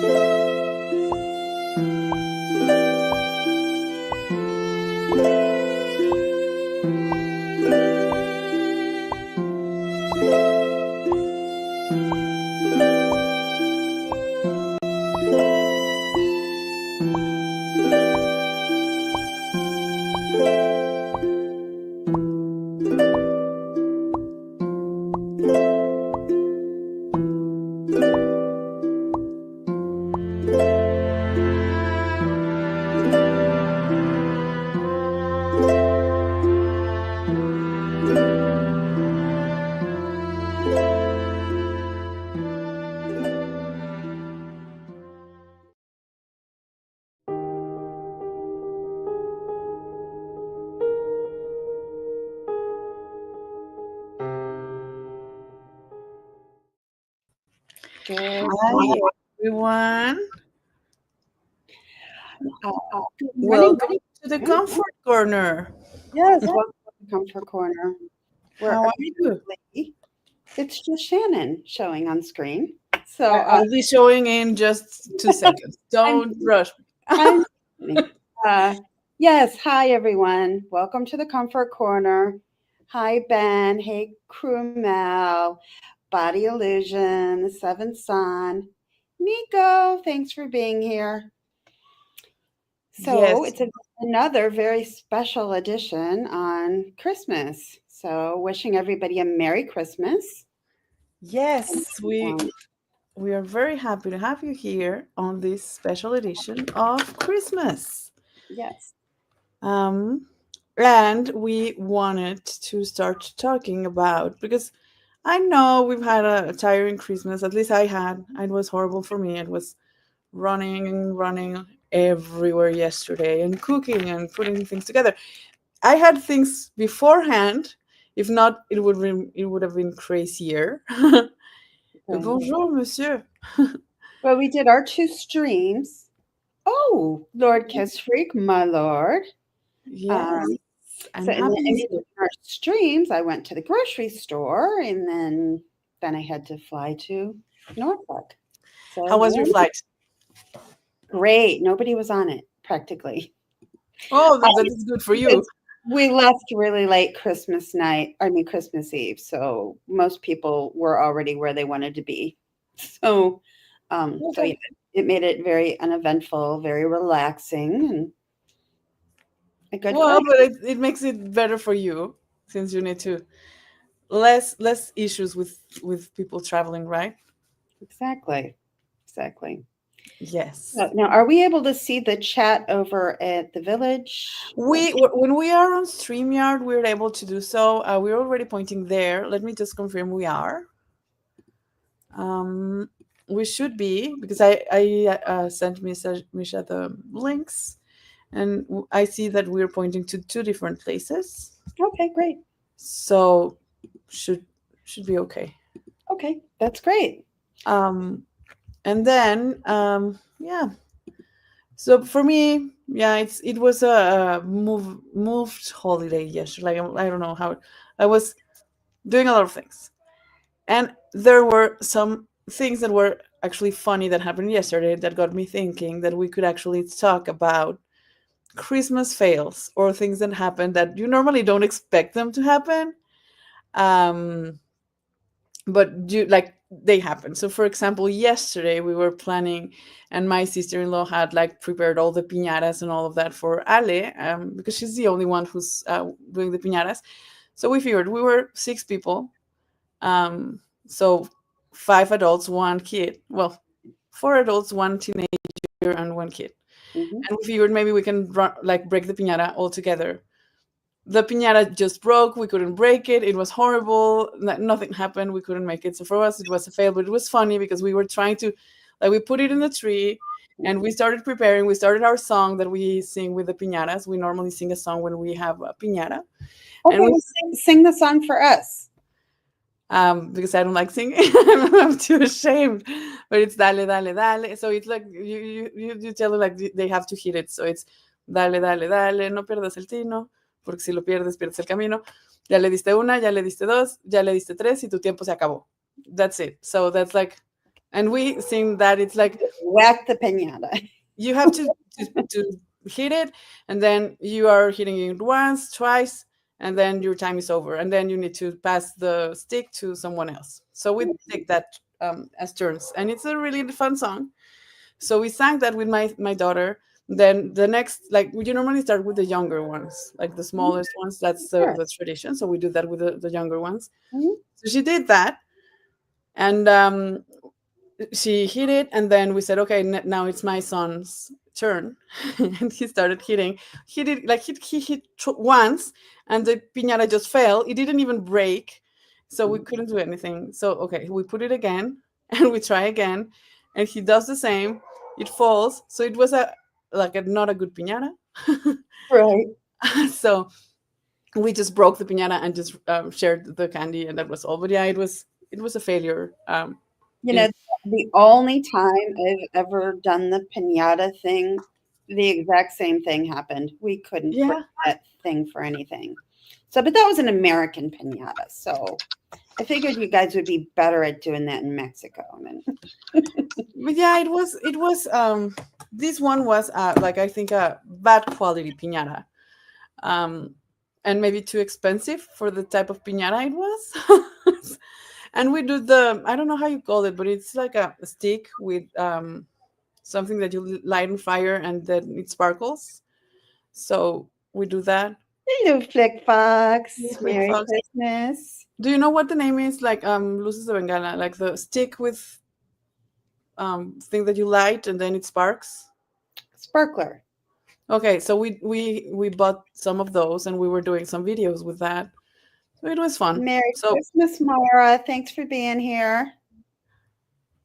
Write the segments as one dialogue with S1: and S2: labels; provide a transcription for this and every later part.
S1: Hi, everyone.
S2: Welcome
S1: to the Comfort Corner.
S2: Yes, welcome to the Comfort Corner.
S1: How are you?
S2: It's just Shannon showing on screen. So
S1: I'll be showing in just 2 seconds. Don't rush
S2: me. Yes, hi everyone. Welcome to the Comfort Corner. Hi Ben. Hey Krumel, Body Illusion, the Seventh Son, Nico. Thanks for being here. So it's another very special edition on Christmas. So wishing everybody a Merry Christmas.
S1: Yes, we are very happy to have you here on this special edition of Christmas.
S2: Yes.
S1: And we wanted to start talking about, because I know we've had a tiring Christmas, at least I had. It was horrible for me. It was running everywhere yesterday and cooking and putting things together. I had things beforehand. If not, it would have been crazier. Bonjour, monsieur.
S2: Well, we did our 2 streams. Oh, Lord Kiss Freak, my lord.
S1: Yes.
S2: So in our streams, I went to the grocery store and then I had to fly to Norfolk. So
S1: how was your flight?
S2: Great. Nobody was on it practically.
S1: Oh, that is good for you.
S2: We left really late Christmas Eve. So most people were already where they wanted to be. So, so yeah, it made it very uneventful, very relaxing, and a good flight.
S1: But it makes it better for you, since you need to less issues with people traveling, right?
S2: Exactly.
S1: Yes.
S2: Now, are we able to see the chat over at the village?
S1: When we are on StreamYard, we're able to do so. We're already pointing there. Let me just confirm we are. We should be, because I sent Misha the links, and I see that we're pointing to 2 different places.
S2: Okay, great.
S1: So should be okay.
S2: Okay, that's great.
S1: And then yeah. So for me, yeah, it was a moved holiday yesterday. Like, I don't know how I was doing a lot of things, and there were some things that were actually funny that happened yesterday that got me thinking that we could actually talk about Christmas fails, or things that happen that you normally don't expect them to happen, but they happen. So for example, yesterday we were planning, and my sister-in-law had like prepared all the piñatas and all of that for Ale, because she's the only one who's doing the piñatas. So we figured we were 6 people, so 5 adults, 1 kid, well, 4 adults, 1 teenager, and 1 kid. And we figured maybe we can break the piñata all together. The piñata just broke. We couldn't break it. It was horrible. Nothing happened. We couldn't make it. So for us, it was a fail, but it was funny because we were trying to, we put it in the tree and we started preparing. We started our song that we sing with the piñatas. We normally sing a song when we have a piñata.
S2: Okay, and we sing the song for us.
S1: Because I don't like singing. I'm too ashamed. But it's dale, dale, dale. So it's like you tell them like they have to hit it. So it's dale, dale, dale, no pierdas el tino, porque si lo pierdes el camino. Ya le diste una, ya le diste 2, ya le diste 3 y tu tiempo se acabó. That's it. So that's like and we think that it's like
S2: Whack the piñata.
S1: you have to hit it, and then you are hitting it once, twice, and then your time is over, and then you need to pass the stick to someone else. So we take that as turns, and it's a really fun song. So we sang that with my daughter. Then the next, like you normally start with the younger ones, like the
S2: Mhm,
S1: smallest ones. That's
S2: sure.
S1: the tradition. So we do that with the younger ones.
S2: Mhm.
S1: So she did that, and she hit it, and then we said, okay, now it's my son's turn. And he started hitting. He did like he hit once, and the piñata just fell. It didn't even break, so we couldn't do anything. So okay, we put it again, and we try again, and he does the same. It falls, so it was a like a not a good piñata.
S2: Right.
S1: So we just broke the piñata and just shared the candy, and that was all. But yeah, it was a failure.
S2: You
S1: In
S2: know, the only time I've ever done the piñata thing, the exact same thing happened. We couldn't break
S1: Yeah.
S2: that thing for anything. So, but that was an American piñata. So I figured you guys would be better at doing that in Mexico.
S1: But yeah, it was this one was like I think a bad quality piñata. Um and maybe too expensive for the type of piñata it was. And we do the, I don't know how you call it, but it's like a stick with something that you light on fire and then it sparkles. So we do that.
S2: Hello, Flick Fox.
S1: Like
S2: Merry
S1: fox.
S2: Christmas.
S1: Do you know what the name is? Like luces de bengala, like the stick with thing that you light and then it sparks.
S2: Sparkler.
S1: Okay, so we bought some of those and we were doing some videos with that. So it was fun.
S2: Merry
S1: So
S2: Christmas, Mara. Thanks for being here.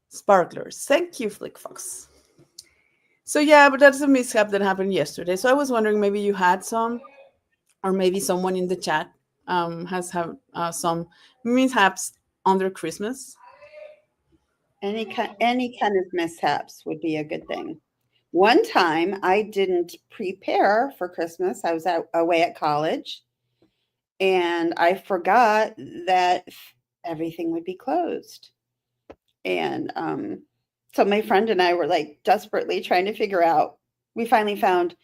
S1: sparklers. Thank you, Flickfox. So yeah, but that's a mishap that happened yesterday. So I was wondering maybe you had some, or maybe someone in the chat has had some mishaps under Christmas.
S2: Any kind of mishaps would be a good thing. One time I didn't prepare for Christmas. I was away at college and I forgot that everything would be closed. And so my friend and I were like desperately trying to figure out. We finally found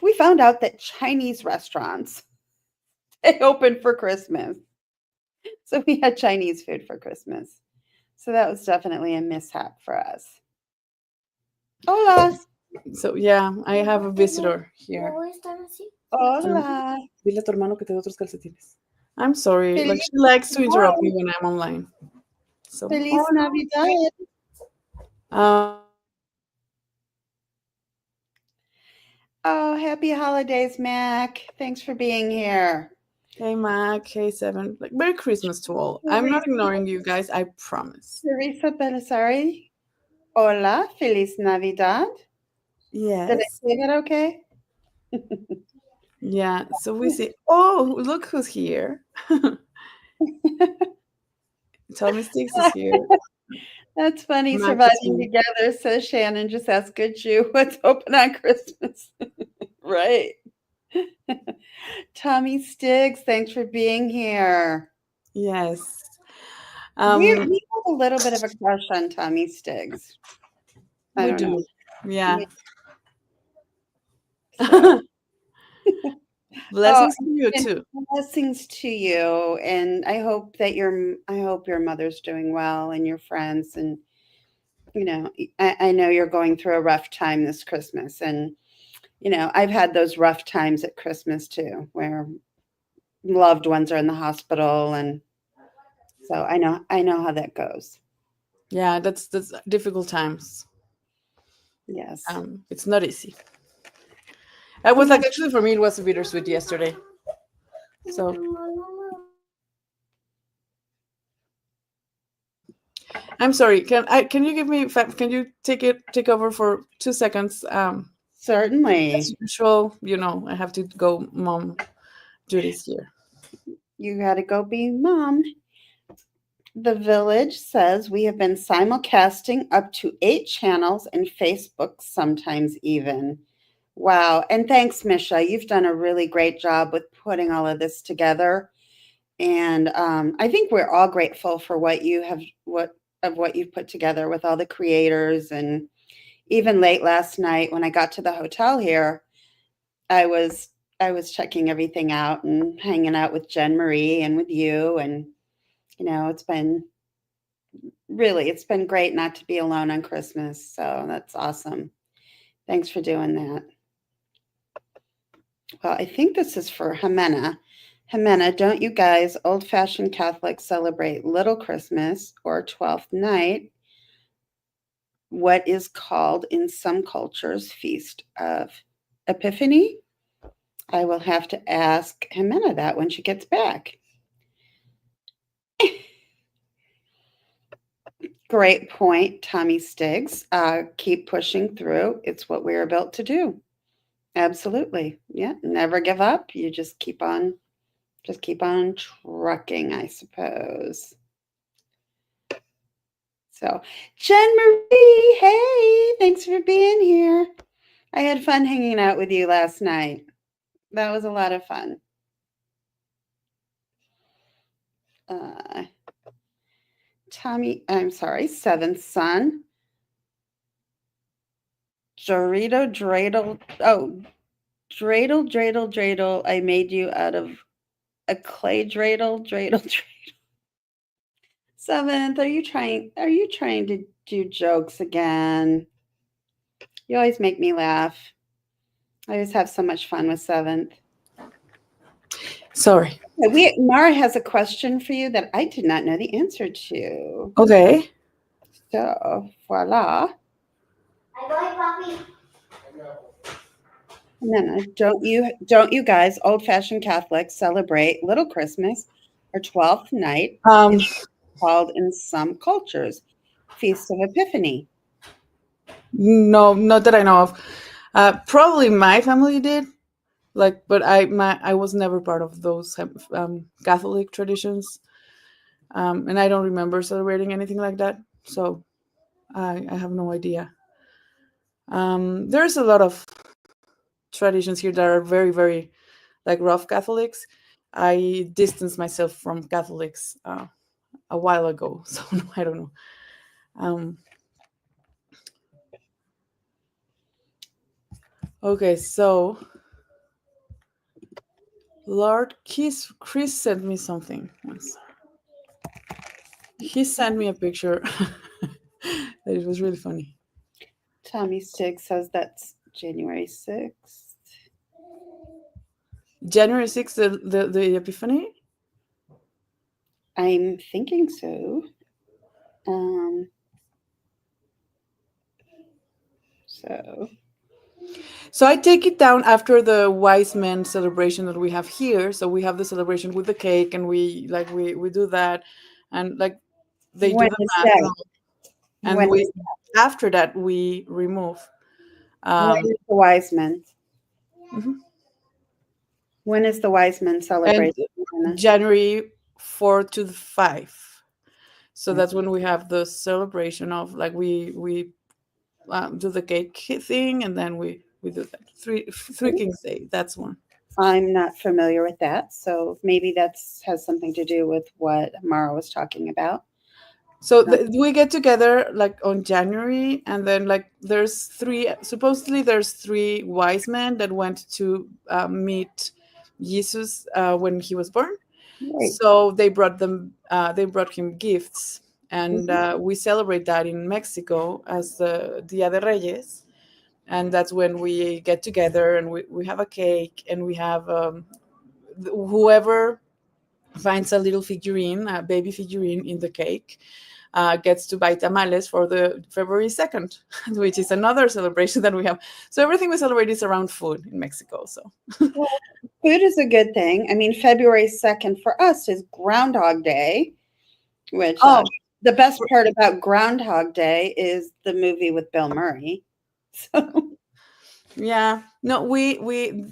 S2: out that Chinese restaurants they open for Christmas. So we had Chinese food for Christmas. So that was definitely a mishap for us. Hola.
S1: So yeah, I have a visitor here. Um,
S2: Hola.
S1: Dile a tu hermano que te dé otros calcetines. I'm sorry, like
S2: Feliz
S1: she likes to interrupt me
S2: Navidad.
S1: when I'm online. So
S2: Feliz
S1: oh
S2: Navidad.
S1: no.
S2: Oh, happy holidays, Mac. Thanks for being here.
S1: Hey Mac, hey Seven. Like Merry Christmas to all. I'm not
S2: Teresa,
S1: ignoring you guys, I promise.
S2: Teresa Belisari. Hola. Feliz Navidad. Did I
S1: Yes.
S2: say that okay?
S1: Yeah. So we see. Oh, look who's here. Tommy Sticks is here.
S2: That's funny.
S1: Mac is
S2: Surviving
S1: here.
S2: together, says Shannon. Just ask Good Jew what's open on Christmas. Right. Tommy Stiggs, thanks for being here.
S1: Yes.
S2: We
S1: Um,
S2: have a little bit of a crush on Tommy Stiggs. I
S1: we
S2: don't know.
S1: do. Yeah.
S2: Yeah, so, oh,
S1: Blessings to you
S2: and
S1: too.
S2: blessings to you. And I hope your mother's doing well and your friends. And I know you're going through a rough time this Christmas. And I've had those rough times at Christmas too, where loved ones are in the hospital, and so I know how that goes.
S1: Yeah, that's difficult times.
S2: Yes.
S1: It's not easy. I was
S2: Yeah.
S1: like, actually, for me, it was bittersweet yesterday. So I'm sorry. Can you give me can you take over for 2 seconds? As
S2: Certainly.
S1: usual, I have to go mom duties here.
S2: You got to go be mom. The Village says we have been simulcasting up to 8 channels and Facebook sometimes even. Wow. And thanks, Misha. You've done a really great job with putting all of this together. And I think we're all grateful for what of what you've put together with all the creators. And even late last night when I got to the hotel here, I was I was checking everything out and hanging out with Jen Marie and with you. And it's been it's been great not to be alone on Christmas. So that's awesome. Thanks for doing that. Well, I think this is for Ximena. Ximena, don't you guys, old fashioned Catholics, celebrate Little Christmas or Twelfth Night, what is called in some cultures Feast of Epiphany? I will have to ask Ximena that when she gets back. Great point, Tommy Stiggs. Keep pushing through. It's what we are built to do. Absolutely. Yeah. Never give up. You just keep on trucking, I suppose. So, Jen Marie, hey, thanks for being here. I had fun hanging out with you last night. That was a lot of fun. Uh, Tommy, I'm sorry, seventh son. Dorito dreidel. Oh, dreidel. I made you out of a clay dreidel. Seventh, are you trying to do jokes again? You always make me laugh. I always have so much fun with seventh.
S1: Sorry.
S2: Mara has a question for you that I did not know the answer to.
S1: Okay.
S2: So voila. Nana, don't you guys, old fashioned Catholics, celebrate Little Christmas or Twelfth Night?
S1: Um,
S2: It's called in some cultures Feast of Epiphany.
S1: no, not that I know of. Probably my family did, like, but I was never part of those Catholic traditions, and I don't remember celebrating anything like that. So I have no idea. There's a lot of traditions here that are very, very like rough Catholics. I distanced myself from Catholics a while ago, so I don't know. Um, okay, so Lord Chris sent me something once. He sent me a picture that it was really funny.
S2: Tommy Stig says that's January 6th.
S1: January 6th, the Epiphany.
S2: I'm thinking so. Um, so
S1: So I take it down after the wise men celebration that we have here. So we have the celebration with the cake, and we do that, and like they do
S2: when
S1: the
S2: is
S1: mass,
S2: that?
S1: and
S2: When
S1: we
S2: is
S1: after that we remove.
S2: when
S1: Um,
S2: is the Wise Men?
S1: mhm.
S2: When is the Wise Men
S1: And
S2: celebration? Hannah?
S1: January 4 to 5. So
S2: Right.
S1: that's when we have the celebration of like we do the cake thing, and then we do that three Kings Day. That's one.
S2: I'm not familiar with that, so maybe that's has something to do with what Mara was talking about.
S1: So
S2: Um,
S1: we get together like on January, and then like there's three. Supposedly, there's three wise men that went to meet Jesus when he was born.
S2: right.
S1: So they brought them. They brought him gifts, and
S2: Mhm.
S1: we celebrate that in Mexico as the Dia de Reyes, and that's when we get together and we have a cake, and we have whoever finds a little figurine, a baby figurine in the cake, gets to buy tamales for the February 2nd, which is another celebration that we have. So everything we celebrate is around food in Mexico. So,
S2: Well, food is a good thing. I mean, February 2nd for us is Groundhog Day, which
S1: oh,
S2: the best part about Groundhog Day is the movie with Bill Murray. So,
S1: yeah. No, we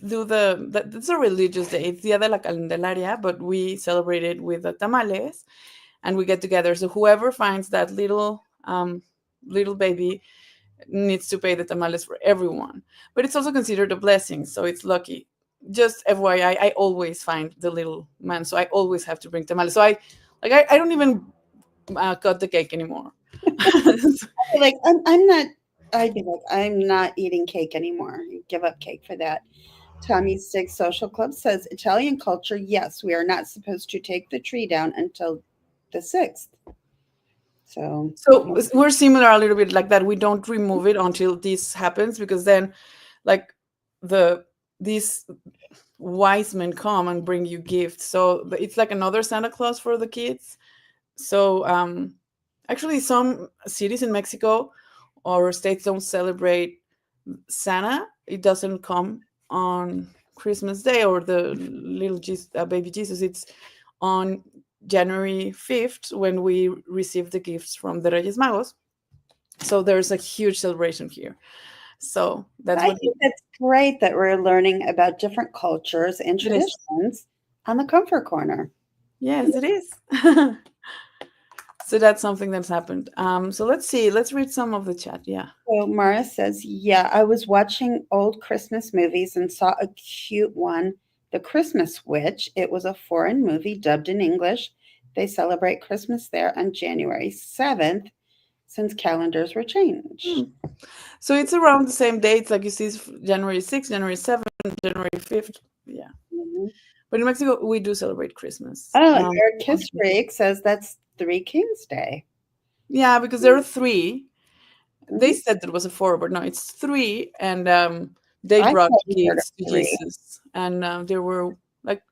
S1: do that's a religious day. It's Dia de la Candelaria, but we celebrate it with the tamales, and we get together. So whoever finds that little baby needs to pay the tamales for everyone. But it's also considered a blessing, so it's lucky. Just FYI, I always find the little man, so I always have to bring tamales. So I don't even cut the cake anymore.
S2: Like, I'm not. I'd be like, I'm not eating cake anymore. Give up cake for that. Tommy Six Social Club says Italian culture. Yes, we are not supposed to take the tree down until the 6th. So
S1: So we're similar a little bit like that. We don't remove it until this happens, because then, like, the these wise men come and bring you gifts. So it's like another Santa Claus for the kids. So actually, some cities in Mexico or states don't celebrate Santa. It doesn't come on Christmas Day or the baby Jesus. It's on January 5th when we receive the gifts from the Reyes Magos. So there's a huge celebration here. So that's
S2: I
S1: what
S2: think that's great that we're learning about different cultures and
S1: it is.
S2: traditions on the Comfort Corner.
S1: Yes, it is. So that's something that's happened. So let's see. Let's read some of the chat. Yeah.
S2: So Mara says, yeah, I was watching old Christmas movies and saw a cute one, The Christmas Witch. It was a foreign movie dubbed in English. They celebrate Christmas there on January 7th since calendars were changed.
S1: So it's around the same dates, like you see, January 6th, January 7th, January 5th. Yeah.
S2: Mhm.
S1: But in Mexico, we do celebrate Christmas.
S2: Oh, Eric Kiss Freak says that's Three Kings Day.
S1: Yeah, because there are three. They
S2: Mhm.
S1: said there was a four, but no, it's three. And they
S2: I
S1: brought
S2: hadn't heard of
S1: gifts to
S2: three.
S1: Jesus. And there were, like,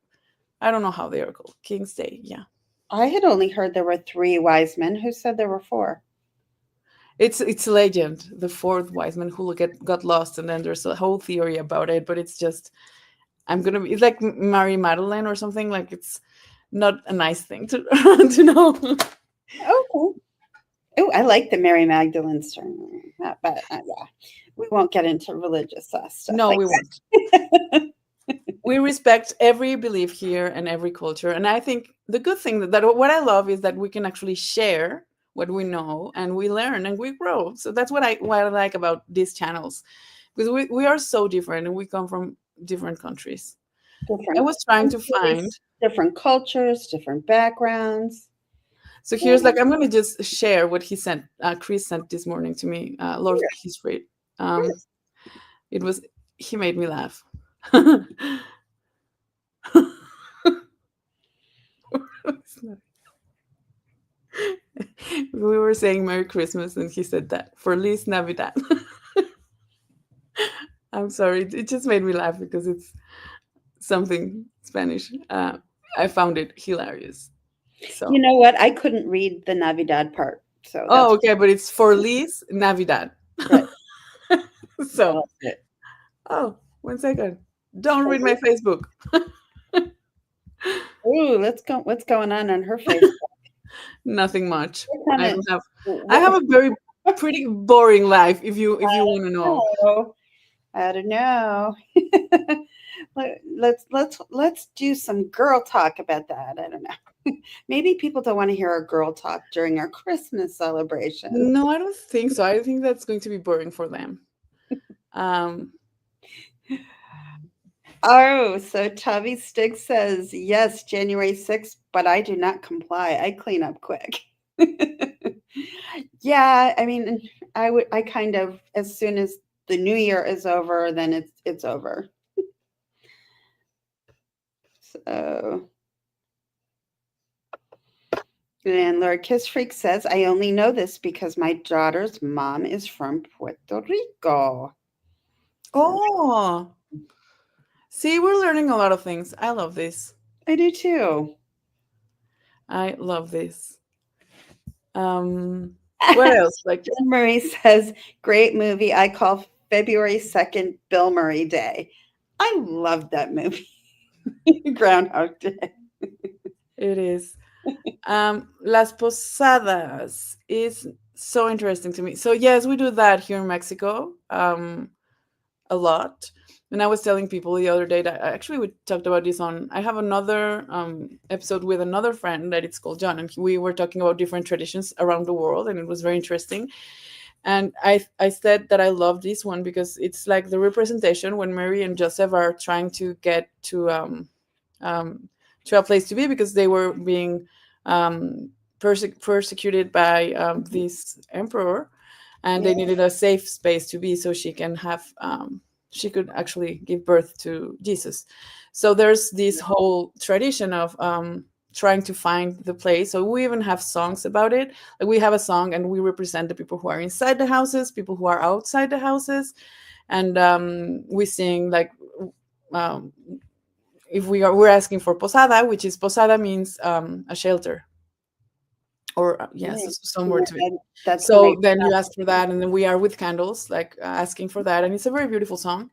S1: I don't know how they are called. King's Day. Yeah.
S2: I had only heard there were three wise men. Who said there were four?
S1: It's a legend, the fourth wise man who got lost, and then there's a whole theory about it. But it's just, it's like Mary Magdalene or something. Like, it's not a nice thing to to know.
S2: Okay. Oh, I like the Mary Magdalene story, but yeah, we won't get into religious stuff
S1: No,
S2: like
S1: we won't.
S2: that.
S1: We respect every belief here and every culture, and I think the good thing that what I love is that we can actually share what we know, and we learn and we grow. So that's what I like about these channels, because we are so different and we come from different countries. I
S2: Different
S1: was trying to find.
S2: countries, different cultures, different backgrounds.
S1: So
S2: Yeah,
S1: here's, like, I'm gonna just share what he sent. Chris sent this morning to me. Lord,
S2: sure,
S1: he's great.
S2: sure.
S1: It was He made me laugh. We were saying Merry Christmas, and he said that Feliz Navidad. I'm sorry, it just made me laugh because it's something Spanish. I found it hilarious.
S2: You
S1: So,
S2: know what? I couldn't read the Navidad part, so
S1: oh,
S2: that's
S1: okay, but it's Feliz Navidad.
S2: right. I
S1: So,
S2: loved it.
S1: oh, 1 second. Don't read my Facebook.
S2: Ooh, let's go. What's going on her face?
S1: Nothing much.
S2: What
S1: I
S2: kind of?
S1: don't have. I have
S2: What,
S1: a very pretty boring life. If you want to know.
S2: oh, I don't know. Let's do some girl talk about that. I don't know. Maybe people don't want to hear our girl talk during our Christmas celebration.
S1: No, I don't think so. I think that's going to be boring for them. Um,
S2: Oh, so Tubby Stick says yes, January 6th, but I do not comply. I clean up quick. Yeah, I mean, I kind of, as soon as the new year is over, then it's over. So, and Lord Kiss Freak says, I only know this because my daughter's mom is from Puerto Rico. So
S1: oh, see, we're learning a lot of things. I love this.
S2: I do too.
S1: I love this. Um, what else? Like,
S2: Jen Marie says, great movie. I call February 2nd Bill Murray Day. I loved that movie. Groundhog Day.
S1: it is. Las Posadas is so interesting to me. So yes, we do that here in Mexico. A lot. And I was telling people the other day that actually we talked about this on. I have another episode with another friend that it's called John, and we were talking about different traditions around the world, and it was very interesting. And I said that I love this one because it's like the representation when Mary and Joseph are trying to get um, to a place to be, because they were being um, persecuted by this emperor, and
S2: Yeah.
S1: they needed a safe space to be, so she can have she could actually give birth to Jesus. So there's this whole tradition of trying to find the place. So we even have songs about it. Like we have a song, and we represent the people who are inside the houses, people who are outside the houses, and we sing like um, if we're asking for posada, which is posada means a shelter, or yes,
S2: Right.
S1: some
S2: Yeah,
S1: word to it.
S2: that's when they
S1: So then you ask for that, and then we are with candles, like asking for that, and it's a very beautiful song.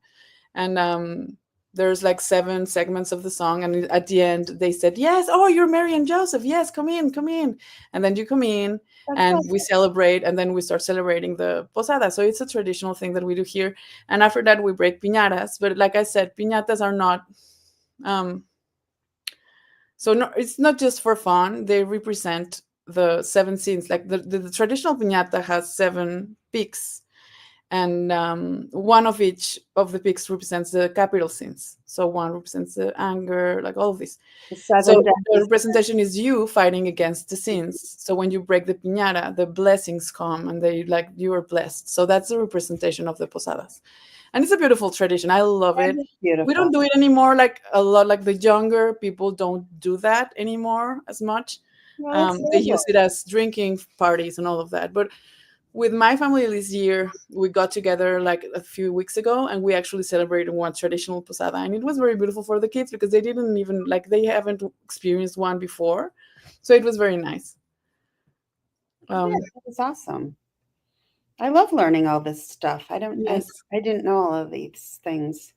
S1: And there's like 7 segments of the song, and at the end they said, "Yes, oh, you're Mary and Joseph. Yes, come in, come in." And then you come in,
S2: that's
S1: and we
S2: lovely.
S1: celebrate, and then we start celebrating the posada. So it's a traditional thing that we do here. And after that, we break piñatas. But like I said, piñatas are not. Um, so no, it's not just for fun. They represent the 7 scenes. Like the traditional piñata has 7 peaks, and one of each of the peaks represents the capital sins. So one represents the anger, like all of this.
S2: The seven
S1: So the
S2: deadly
S1: representation is you fighting against the sins. So when you break the piñata, the blessings come, and they like you are blessed. So that's the representation of the posadas, and it's a beautiful tradition. I love
S2: That
S1: it.
S2: is
S1: We don't
S2: beautiful.
S1: do it anymore. Like a lot, like the younger people don't do that anymore as much.
S2: Well, that's
S1: They
S2: lovely.
S1: use it as drinking parties and all of that. But with my family this year, we got together like a few weeks ago, and we actually celebrated one traditional posada, and it was very beautiful for the kids because they didn't even like they haven't experienced one before, so it was very nice.
S2: Yeah,
S1: um
S2: that is awesome. I love learning all this stuff.
S1: yes.
S2: I didn't know all of these things.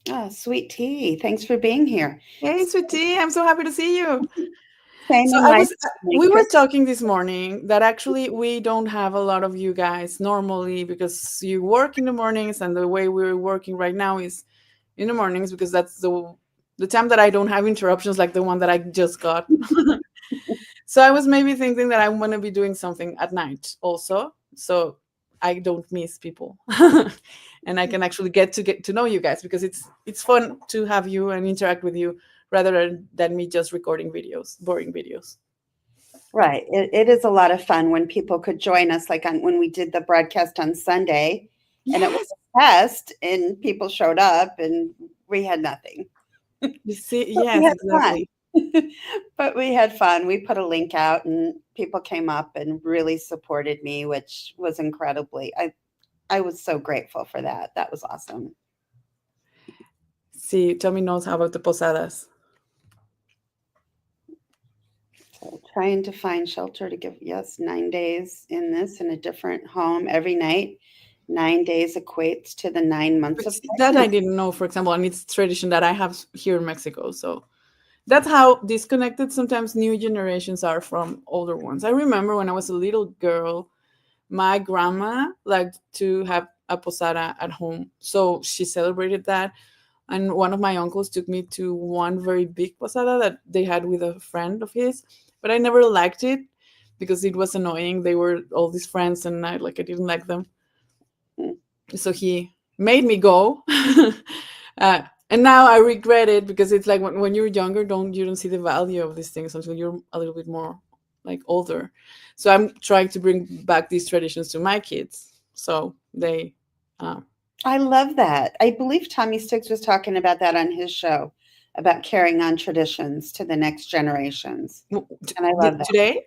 S2: Oh, sweet tea. Thanks for being here.
S1: Hey, sweetie, I'm so happy to see you.
S2: Same
S1: So
S2: in my family,
S1: we were
S2: Chris.
S1: talking this morning that actually we don't have a lot of you guys normally because you work in the mornings, and the way we're working right now is in the mornings because that's the time that I don't have interruptions like the one that I just got. So I was maybe thinking that I want to be doing something at night also, so I don't miss people, and I can actually get to know you guys because it's fun to have you and interact with you rather than me just recording videos, boring videos.
S2: Right. It is a lot of fun when people could join us, like on when we did the broadcast on Sunday, and it was
S1: Yes,
S2: a test, and people showed up, and we had nothing.
S1: you see,
S2: But we
S1: yes,
S2: had fun.
S1: exactly.
S2: But we had fun. We put a link out, and people came up and really supported me, which was incredibly. I was so grateful for that. That was awesome.
S1: See, Tommy knows how about the posadas.
S2: So trying to find shelter to give, yes, 9 days in this in a different home every night. 9 days equates to the 9 months
S1: But
S2: of
S1: see, that I
S2: pregnancy.
S1: didn't know, for example, and it's tradition that I have here in Mexico. So that's how disconnected sometimes new generations are from older ones. I remember when I was a little girl, my grandma liked to have a posada at home. So she celebrated that. And one of my uncles took me to one very big posada that they had with a friend of his. But I never liked it because it was annoying. They were all these friends, and I didn't like them.
S2: Mm.
S1: So he made me go. And now I regret it because it's like when you're younger, you don't see the value of these things until you're a little bit more like older. So I'm trying to bring back these traditions to my kids, so they uh,
S2: I love that. I believe Tommy Sticks was talking about that on his show about carrying on traditions to the next generations. And I love that.
S1: today.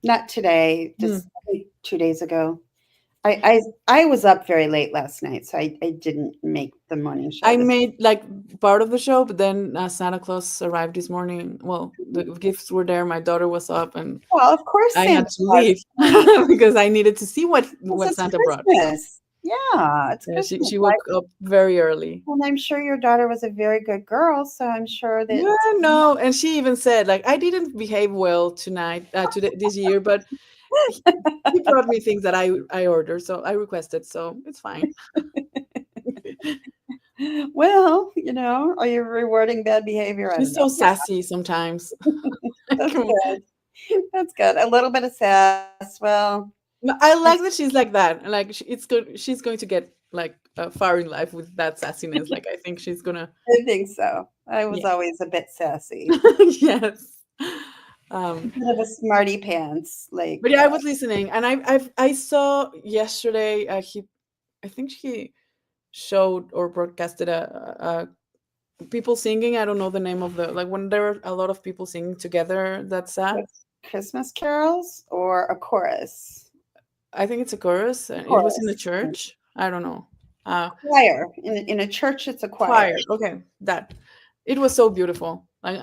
S2: Not today,
S1: Hmm.
S2: just I think 2 days ago. I was up very late last night, so I didn't make the morning show
S1: I
S2: this.
S1: made like part of the show, but then Santa Claus arrived this morning. Well, the gifts were there. My daughter was up, and
S2: Well, of course
S1: I had
S2: Santa
S1: to
S2: Claus
S1: leave
S2: is coming
S1: because I needed to see
S2: because
S1: what
S2: it's
S1: Santa brought. So
S2: Christmas. Yeah, it's
S1: yeah,
S2: Christmas.
S1: she woke up very early.
S2: And I'm sure your daughter was a very good girl, so I'm sure that
S1: Yeah, no, and she even said like I didn't behave well tonight, today this year, but he, he brought me things that I ordered, so I requested, so it's fine.
S2: well, are you rewarding bad behavior? I don't
S1: She's
S2: know.
S1: so sassy sometimes.
S2: That's
S1: Come on.
S2: good. That's good. A little bit of sass. Well,
S1: No, I
S2: it's
S1: like that she's like that. Like it's good. She's going to get like far in life with that sassiness. Like I think she's gonna.
S2: I think so. I was
S1: Yeah.
S2: always a bit sassy,
S1: Yes.
S2: a
S1: Um,
S2: bit of a smarty pants.
S1: but yeah, I was listening, and I saw yesterday. I think he showed or broadcasted people singing. I don't know the name of the, like, when there are a lot of people singing together. That's sad.
S2: Christmas carols or a chorus.
S1: I think it's a chorus. And it was in the
S2: Chorus.
S1: church. I don't know. Uh,
S2: Choir. In a church, it's a choir.
S1: Choir. Okay, that. It was so beautiful. Like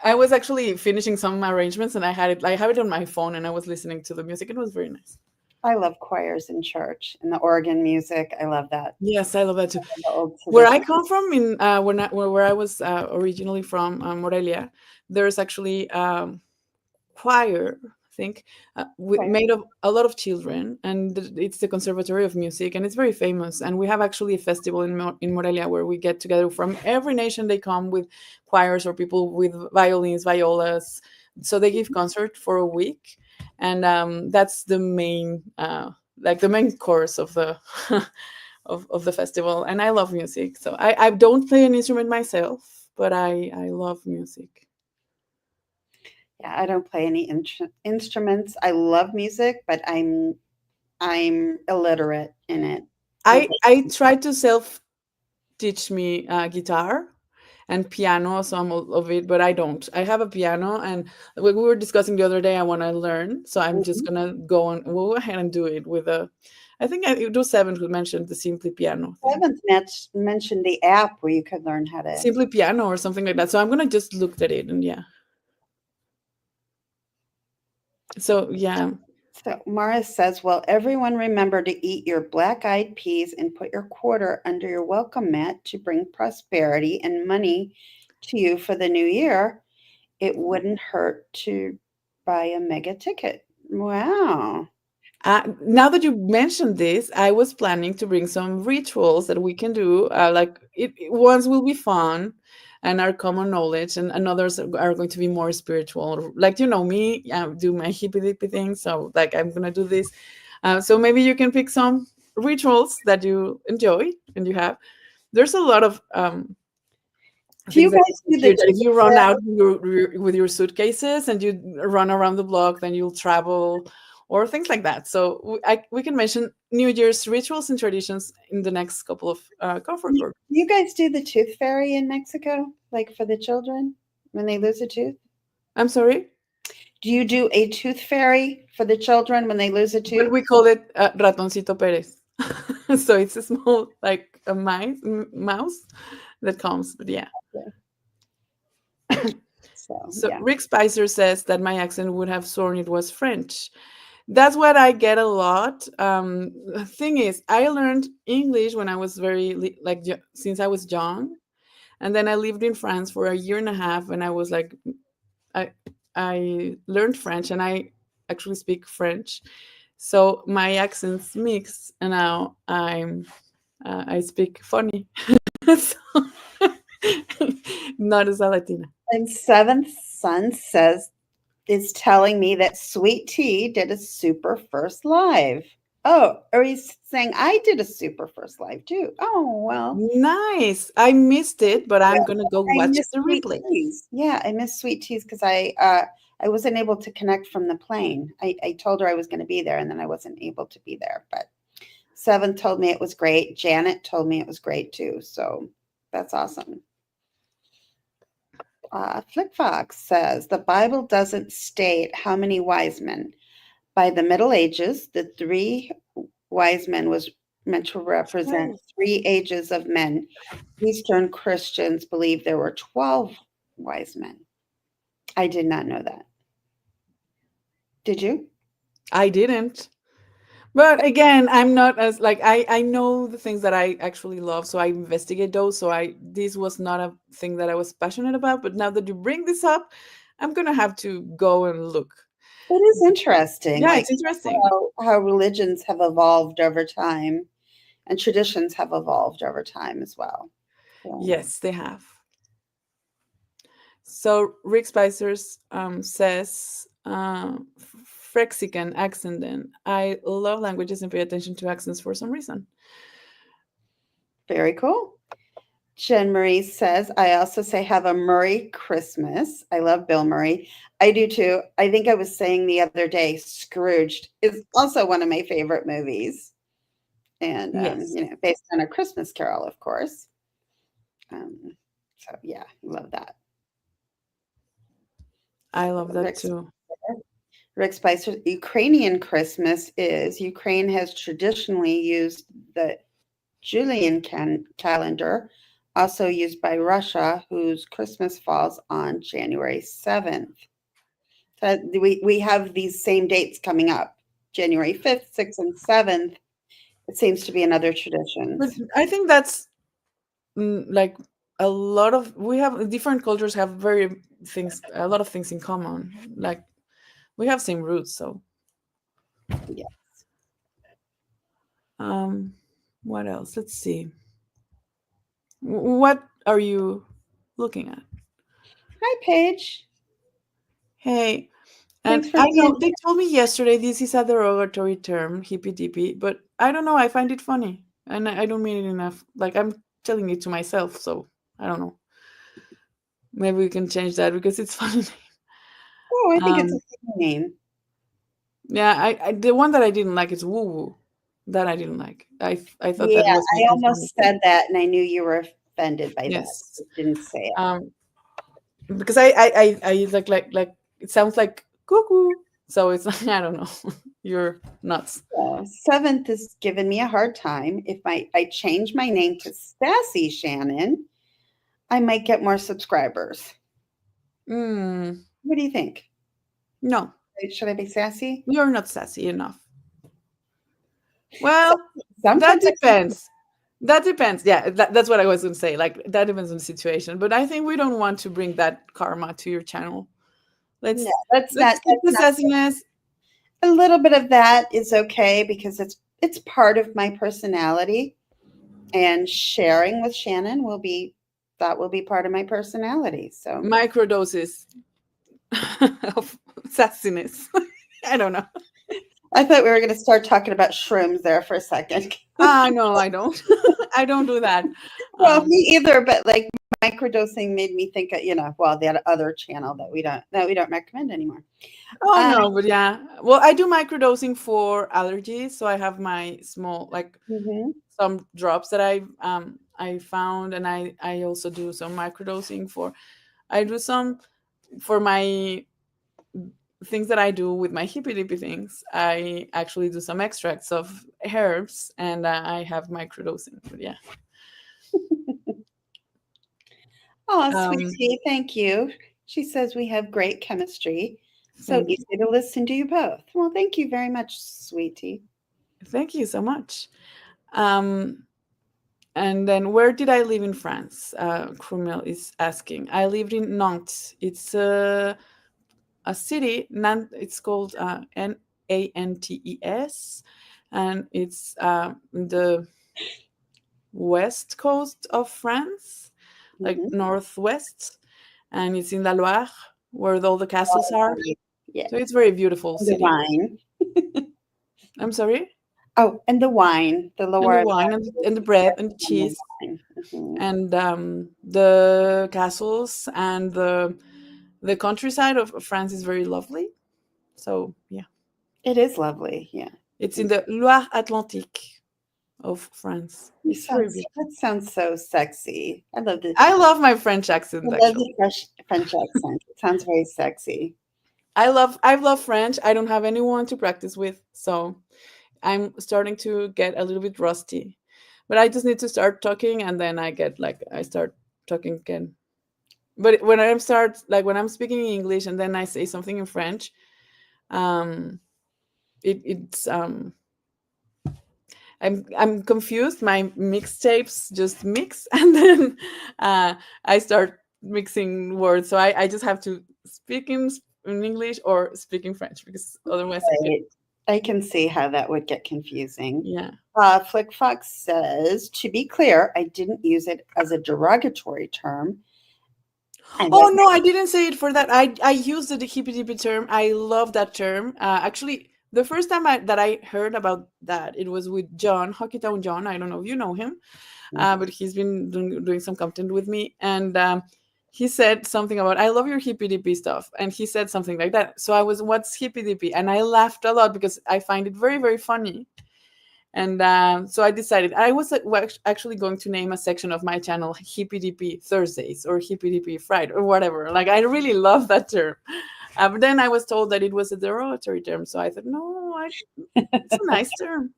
S1: I was actually finishing some arrangements, and I have it on my phone, and I was listening to the music. It was very nice.
S2: I love choirs in church and the organ music. I love that.
S1: Yes, I love that too.
S2: The old
S1: Where I
S2: tradition.
S1: come from, in where I was originally from, Morelia, there's actually choir, I think,
S2: Choir.
S1: made of a lot of children, and it's the Conservatory of Music, and it's very famous. And we have actually a festival in Morelia where we get together from every nation. They come with choirs or people with violins, violas. So they give concert for a week, and that's the main, like the main course of the of the festival. And I love music, so I don't play an instrument myself, but I love music.
S2: Yeah, I don't play any instruments. I love music, but I'm illiterate in it. With
S1: I tried to self teach me guitar and piano, some of it, but I don't. I have a piano, and we were discussing the other day. I want to learn, so I'm just
S2: Mhm.
S1: gonna go ahead and do it with a. I think it was Seven who mentioned the Simply Piano thing,
S2: Haven't mentioned the app where you could learn how to.
S1: Simply Piano or something like that. So I'm gonna just look at it, and yeah. So yeah,
S2: So Mara says, "Well, everyone remember to eat your black-eyed peas and put your quarter under your welcome mat to bring prosperity and money to you for the new year. It wouldn't hurt to buy a mega ticket." Wow.
S1: now that you mentioned this, I was planning to bring some rituals that we can do. Like ones will be fun and are common knowledge, and others are going to be more spiritual. Like, you know me, I do my hippy dippy thing, so like I'm gonna do this. So maybe you can pick some rituals that you enjoy and you have. There's a lot of
S2: Do you
S1: things that you
S2: guys
S1: do
S2: do the
S1: here, that if
S2: tooth
S1: you run out
S2: fairy?
S1: with your suitcases and you run around the block, then you'll travel or things like that. So we can mention New Year's rituals and traditions in the next couple of comfort work.
S2: Do you guys do the tooth fairy in Mexico, like for the children when they lose a tooth?
S1: I'm sorry,
S2: Do you do a tooth fairy for the children when they lose a
S1: but
S2: tooth?
S1: we call it Ratoncito Perez. So it's a small, like a mouse that comes. But yeah.
S2: So
S1: So
S2: yeah.
S1: Rick Spicer says that my accent would have sworn it was French. That's what I get a lot. The thing is, I learned English when I was since I was young, and then I lived in France for a year and a half, and I was like, I I learned French, and I actually speak French, so my accents mix, and now I speak funny, so not as a Latina.
S2: And seventh son says is telling me that Sweet Tea did a super first live. Oh, or he's saying I did a super first live too. Oh well.
S1: Nice. I missed it, but
S2: Yeah,
S1: I'm gonna go
S2: I
S1: watch
S2: miss
S1: the
S2: sweet
S1: replay.
S2: teas. Yeah, I miss sweet teas because I wasn't able to connect from the plane. I told her I was going to be there, and then I wasn't able to be there. But Seven told me it was great. Janet told me it was great too. So that's awesome. Flickfox says the Bible doesn't state how many wise men. By the Middle Ages, the three wise men was meant to represent
S1: Oh.
S2: three ages of men. Eastern Christians believe there were 12 wise men. I did not know that. Did you?
S1: I didn't. But again, I'm not as like I know the things that I actually love, so I investigate those. So I this was not a thing that I was passionate about, but now that you bring this up, I'm gonna have to go and look.
S2: It is interesting,
S1: Yeah,
S2: like
S1: it's interesting.
S2: how religions have evolved over time and traditions have evolved over time as well. So,
S1: Yes, they have. So Rick Spicers says Frexican accent. Then I love languages and pay attention to accents for some reason.
S2: very cool. Jen Marie says, I also say have a Murray Christmas. I love Bill Murray. I do too. I think I was saying the other day, Scrooged is also one of my favorite movies. And,
S1: Yes,
S2: based on A Christmas Carol, of course. Um, so, yeah, love that.
S1: I love that
S2: Rick
S1: too.
S2: Rick Spicer, Ukrainian Christmas is Ukraine has traditionally used the Julian calendar, also used by Russia, whose Christmas falls on January 7th. So we have these same dates coming up, January 5th, 6th, and 7th. It seems to be another
S1: But
S2: traditions.
S1: I think that's like a lot of we have different cultures have very things a lot of things in common. Like we have same roots, so
S2: Yeah.
S1: um what else? Let's see. What are you looking at?
S2: Hi, Paige.
S1: Hey, and
S2: Thanks for
S1: I
S2: being
S1: know they told me yesterday this is a derogatory term, hippy dippy, but I don't know. I find it funny, and I don't mean it enough. Like I'm telling it to myself, so I don't know. Maybe we can change that because it's funny.
S2: Oh, I think it's a
S1: Um,
S2: good name.
S1: yeah, I the one that I didn't like is woo woo. That I didn't like. I thought
S2: Yeah,
S1: that was
S2: I
S1: making fun of
S2: almost
S1: me.
S2: said that, and I knew you were offended by that.
S1: Yes,
S2: I didn't say it.
S1: because I like it sounds like cuckoo. So it's like I don't know. You're nuts.
S2: So, seventh is giving me a hard time. If I change my name to Sassy Shannon, I might get more subscribers.
S1: Mm,
S2: What do you think?
S1: no,
S2: Should I be sassy?
S1: you're not sassy enough.
S2: So,
S1: Well, that
S2: sometimes I
S1: depends. That depends. Yeah, that's what I was going to say. Like that depends on the situation. But I think we don't want to bring that karma to your channel.
S2: no,
S1: Let's
S2: that's not
S1: let's keep the
S2: good.
S1: sassiness.
S2: A little bit of that is okay because it's part of my personality, and sharing with Shannon will be part of my personality. So
S1: Microdoses of sassiness. I don't know.
S2: I thought we were going to start talking about shrooms there for a second.
S1: Ah, no, I don't. I don't do that.
S2: Well,
S1: Um,
S2: me either, but like microdosing made me think of, well, that other channel that we don't recommend anymore.
S1: oh
S2: Uh,
S1: no, but yeah. Well, I do microdosing for allergies, so I have my small like
S2: mhm.
S1: some drops that I found, and I also do some microdosing for. I do some for my things that I do with my hippy dippy things. I actually do some extracts of herbs, and I have microdosing. But yeah.
S2: Oh,
S1: Um,
S2: sweetie, thank you. She says we have great chemistry. So
S1: thank you.
S2: easy to listen to you both. Well, thank you very much, sweetie.
S1: Thank you so much. Um, And then, where did I live in France? Krumel is asking. I lived in Nantes. It's a city. Nantes. It's called Nantes, and it's the west coast of France, like
S2: Mhm.
S1: northwest, and it's in la Loire, where all the castles are.
S2: Yeah,
S1: So it's very beautiful
S2: and the
S1: city.
S2: wine.
S1: I'm sorry,
S2: Oh, and the wine, the
S1: and the
S2: Loire
S1: wine and the bread and the
S2: and the
S1: cheese
S2: wine. Mhm.
S1: and the castles and the countryside of France is very lovely. So yeah,
S2: It is lovely. Yeah.
S1: it's in the Loire Atlantique of France.
S2: You
S1: It's very
S2: sound
S1: beautiful.
S2: that sounds so sexy.
S1: I love my French
S2: I
S1: accent
S2: love
S1: actually.
S2: the French accent. It sounds very sexy.
S1: I love French. I don't have anyone to practice with, so I'm starting to get a little bit rusty. But I just need to start talking, and then I start talking again. But when I'm speaking in English and then I say something in French, um, it's I'm confused. My mixtapes just mix, and then I start mixing words. So I just have to speak in English or speak in French because otherwise I get
S2: Right. I can see how that would get confusing.
S1: yeah.
S2: Flickfox says, to be clear, I didn't use it as a derogatory term. I
S1: Oh
S2: wasn't.
S1: no, I didn't say it for that. I used the hippy dippy term. I love that term. Actually, The first time that I heard about that, it was with John, Hockeytown John. I don't know if you know him,
S2: Mhm.
S1: but he's been doing some content with me. And he said something about, I love your hippy dippy stuff. And he said something like that. So I was, what's hippy dippy? And I laughed a lot because I find it very, very funny. And so I decided I was actually going to name a section of my channel Hippy Dippy Thursdays or Hippy Dippy Friday or whatever. Like, I really love that term. But then I was told that it was a derogatory term. So I thought, no, it's a nice term.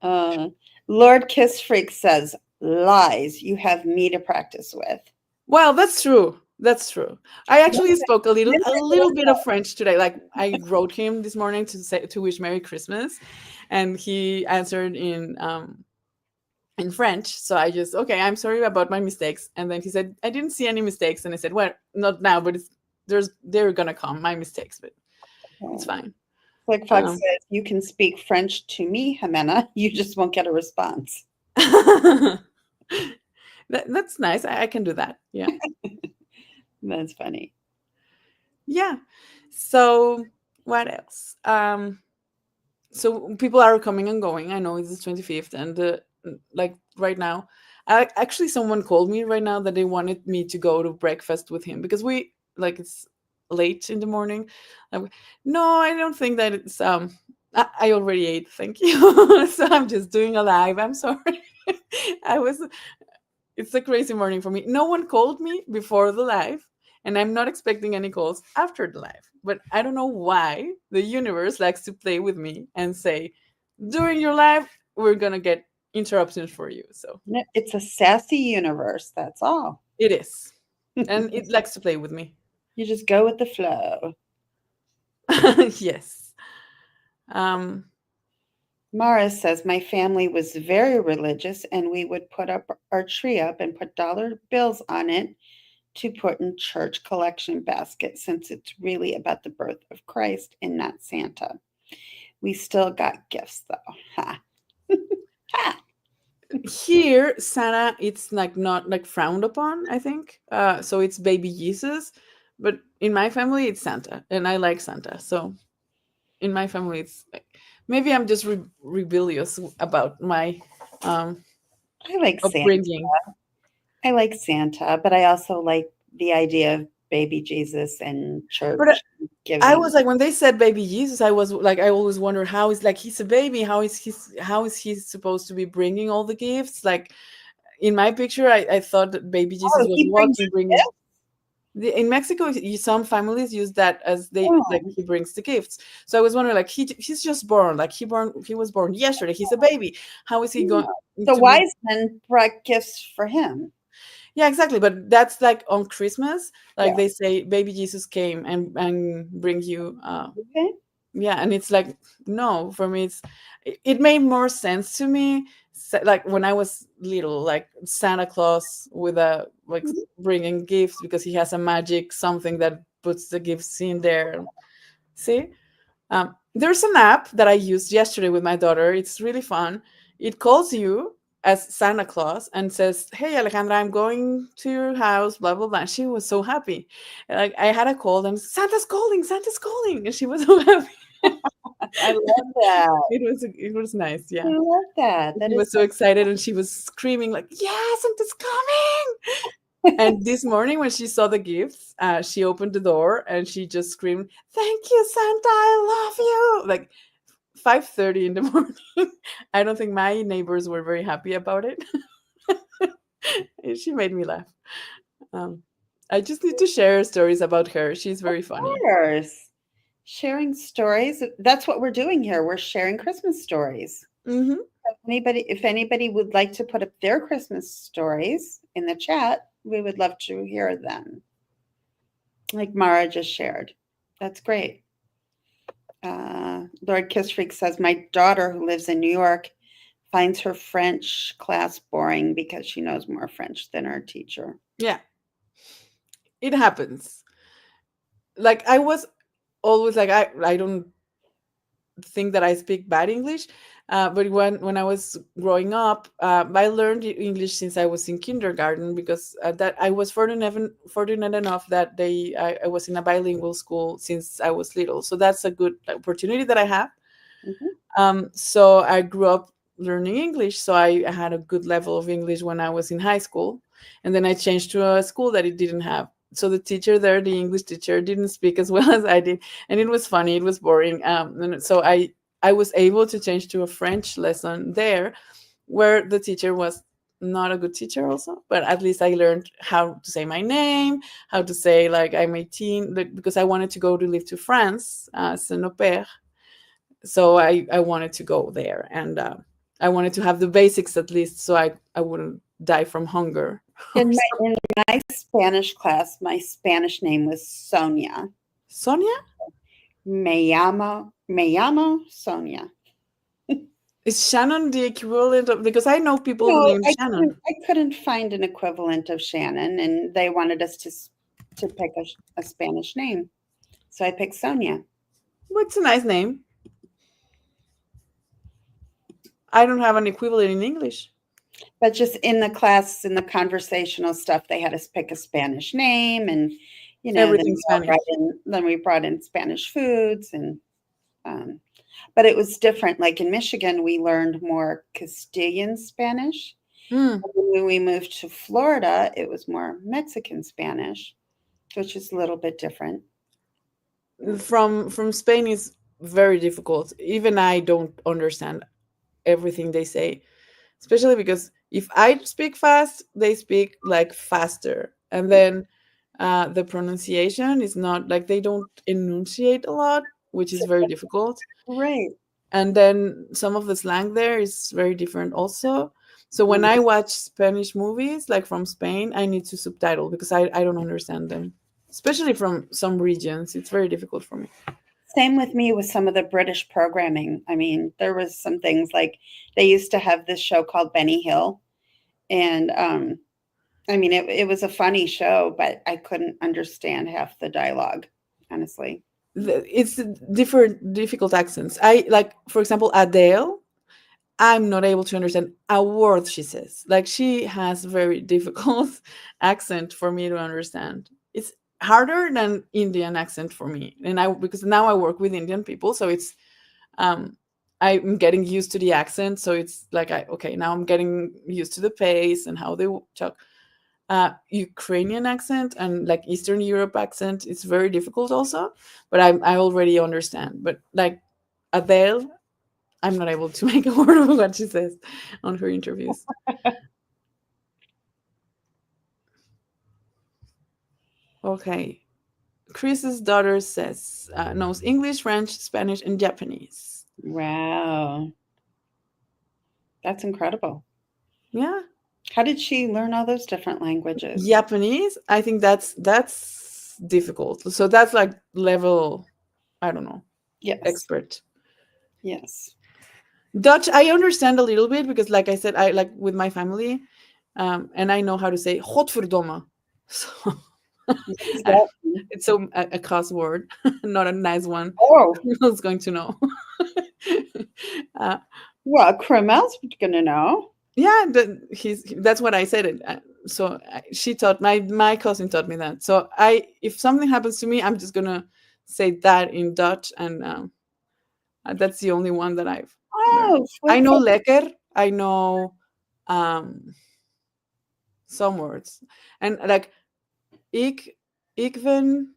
S2: Uh, Lord Kiss Freak says, lies. You have me to practice with.
S1: Well, that's true. That's true. I actually spoke
S2: Yes,
S1: a
S2: I
S1: little
S2: love
S1: bit of French today. Like, I wrote him this morning to say, to wish Merry Christmas, and he answered in French. So I just, okay, I'm sorry about my mistakes. And then he said, I didn't see any mistakes. And I said, well, not now, but they're gonna come, my mistakes, but it's
S2: that.
S1: fine.
S2: Like Fox
S1: Um,
S2: says, you can speak French to me, Ximena. You just won't get a response.
S1: that's nice. I can do that. Yeah.
S2: That's funny.
S1: Yeah. So what else? So people are coming and going. I know it's the 25th, and like right now, actually someone called me right now that they wanted me to go to breakfast with him because we, like, it's late in the morning. Like, no, I don't think that it's I already ate, thank you. So I'm just doing a live. I'm sorry. I was It's a crazy morning for me. No one called me before the live, and I'm not expecting any calls after the live. But I don't know why the universe likes to play with me and say, during your live, we're gonna get interruptions for you. So
S2: It's a sassy universe. That's all.
S1: it is. And it likes to play with me.
S2: You just go with the flow.
S1: Yes. Um,
S2: Mara says, my family was very religious and we would put up our tree up and put dollar bills on it to put in church collection basket since it's really about the birth of Christ and not Santa. We still got gifts though. Ha. Ha.
S1: Here, Santa, it's like not like frowned upon, I think. So it's baby Jesus. But in my family, it's Santa, and I like Santa. So in my family it's like, maybe I'm just rebellious about my um
S2: I like Santa.
S1: upbringing.
S2: I like Santa, but I also like the idea of baby Jesus and
S1: But
S2: church
S1: I
S2: giving.
S1: was like, when they said baby Jesus, I was like, I always wondered, how is, like, he's a baby, how is he supposed to be bringing all the gifts? Like, in my picture, I thought that baby Jesus
S2: Oh,
S1: was
S2: he brings
S1: walking bringing
S2: gifts?
S1: in Mexico, some families use that as they, like,
S2: Oh,
S1: he brings the gifts. So I was wondering, like, he's just born, like, he was born yesterday, he's a baby, how is he
S2: yeah.
S1: going
S2: The
S1: to be?
S2: wise men brought gifts for him.
S1: Yeah, exactly. But that's like on Christmas, like
S2: Yeah.
S1: they say, baby Jesus came and bring you.
S2: Okay.
S1: Yeah, and it's like, no, for me, it made more sense to me. Like when I was little, like Santa Claus with a, like,
S2: Mhm.
S1: bringing gifts because he has a magic something that puts the gifts in there. See, there's an app that I used yesterday with my daughter. It's really fun. It calls you as Santa Claus and says, "Hey, Alejandra, I'm going to your house." Blah blah blah. She was so happy. Like, I had a call and Santa's calling, and she was so happy.
S2: I love that.
S1: It was nice.
S2: I
S1: Yeah,
S2: love that. That
S1: she
S2: is
S1: was so excited and she was screaming like, "Yeah, Santa's coming!" And this morning, when she saw the gifts, she opened the door and she just screamed, "Thank you, Santa! I love you!" Like 5:30 in the morning. I don't think my neighbors were very happy about it. And she made me laugh. Um, I just need to share stories about her. She's
S2: of
S1: very funny.
S2: course. Sharing stories. That's what we're doing here. We're sharing Christmas stories.
S1: Hmm.
S2: If anybody would like to put up their Christmas stories in the chat, we would love to hear them. Like Mara just shared. That's great. Lord Kissfreak says, my daughter who lives in New York finds her French class boring because she knows more French than her teacher.
S1: Yeah, it happens. Like, I was always like, I don't think that I speak bad English. But when I was growing up, I learned English since I was in kindergarten, because that I was fortunate enough that I was in a bilingual school since I was little. So that's a good opportunity that I have.
S2: Mhm.
S1: So I grew up learning English. So I had a good level of English when I was in high school, and then I changed to a school that it didn't have. So the teacher there, the English teacher, didn't speak as well as I did, and it was funny. It was boring. And so I was able to change to a French lesson there, where the teacher was not a good teacher also, but at least I learned how to say my name, how to say like I'm 18, because I wanted to go to live to France as an au pair. So I wanted to go there, and I wanted to have the basics at least, so I wouldn't die from hunger.
S2: In my Spanish class, my Spanish name was Sonia.
S1: Sonia,
S2: Me llamo Sonia.
S1: is Shannon the equivalent of, because I know people
S2: No,
S1: named Shannon.
S2: I couldn't find an equivalent of Shannon, and they wanted us to pick a Spanish name, so I picked Sonia.
S1: What's a nice name? I don't have an equivalent in English.
S2: But just in the class, in the conversational stuff, they had us pick a Spanish name, and
S1: Everything Spanish.
S2: then we brought in Spanish foods, and um, but it was different. Like in Michigan, we learned more Castilian Spanish.
S1: Hmm.
S2: When we moved to Florida, it was more Mexican Spanish, which is a little bit different.
S1: From Spain is very difficult. Even I don't understand everything they say, especially because if I speak fast, they speak like faster, and then the pronunciation is not like, they don't enunciate a lot, which is very difficult.
S2: Right.
S1: And then some of the slang there is very different also. So when
S2: Mm.
S1: I watch Spanish movies like from Spain, I need to subtitle because I don't understand them, especially from some regions. It's very difficult for me.
S2: Same with me with some of the British programming. I mean, there was some things like they used to have this show called Benny Hill, and I mean, it was a funny show, but I couldn't understand half the dialogue, honestly.
S1: It's different difficult accents. I like, for example, Adele. I'm not able to understand a word she says. Like, she has very difficult accent for me to understand. It's harder than Indian accent for me. And I, because now I work with Indian people, so it's um I'm getting used to the accent. So it's like, okay, now I'm getting used to the pace and how they talk. Ukrainian accent and like Eastern Europe accent, it's very difficult also, but I already understand. But like Adele, I'm not able to make a word of what she says on her interviews. Okay. Chris's daughter says knows English, French, Spanish, and Japanese.
S2: Wow, that's incredible.
S1: Yeah,
S2: How did she learn all those different languages?
S1: Japanese. I think that's difficult. So that's like level, I don't know,
S2: Yes,
S1: expert.
S2: yes.
S1: Dutch, I understand a little bit because, like I said, I like with my family, and I know how to say "godverdomme." So
S2: What does
S1: I,
S2: that mean?
S1: it's a cuss word, not a nice one.
S2: Oh,
S1: Who's going to know? uh,
S2: well, Kremel's gonna know.
S1: yeah, that's what I said. It. So she taught my cousin taught me that. So if something happens to me, I'm just gonna say that in Dutch, and that's the only one that I've learned.
S2: Oh,
S1: I
S2: flick,
S1: know
S2: flick.
S1: lekker. I know um, some words, and like ik, ikven,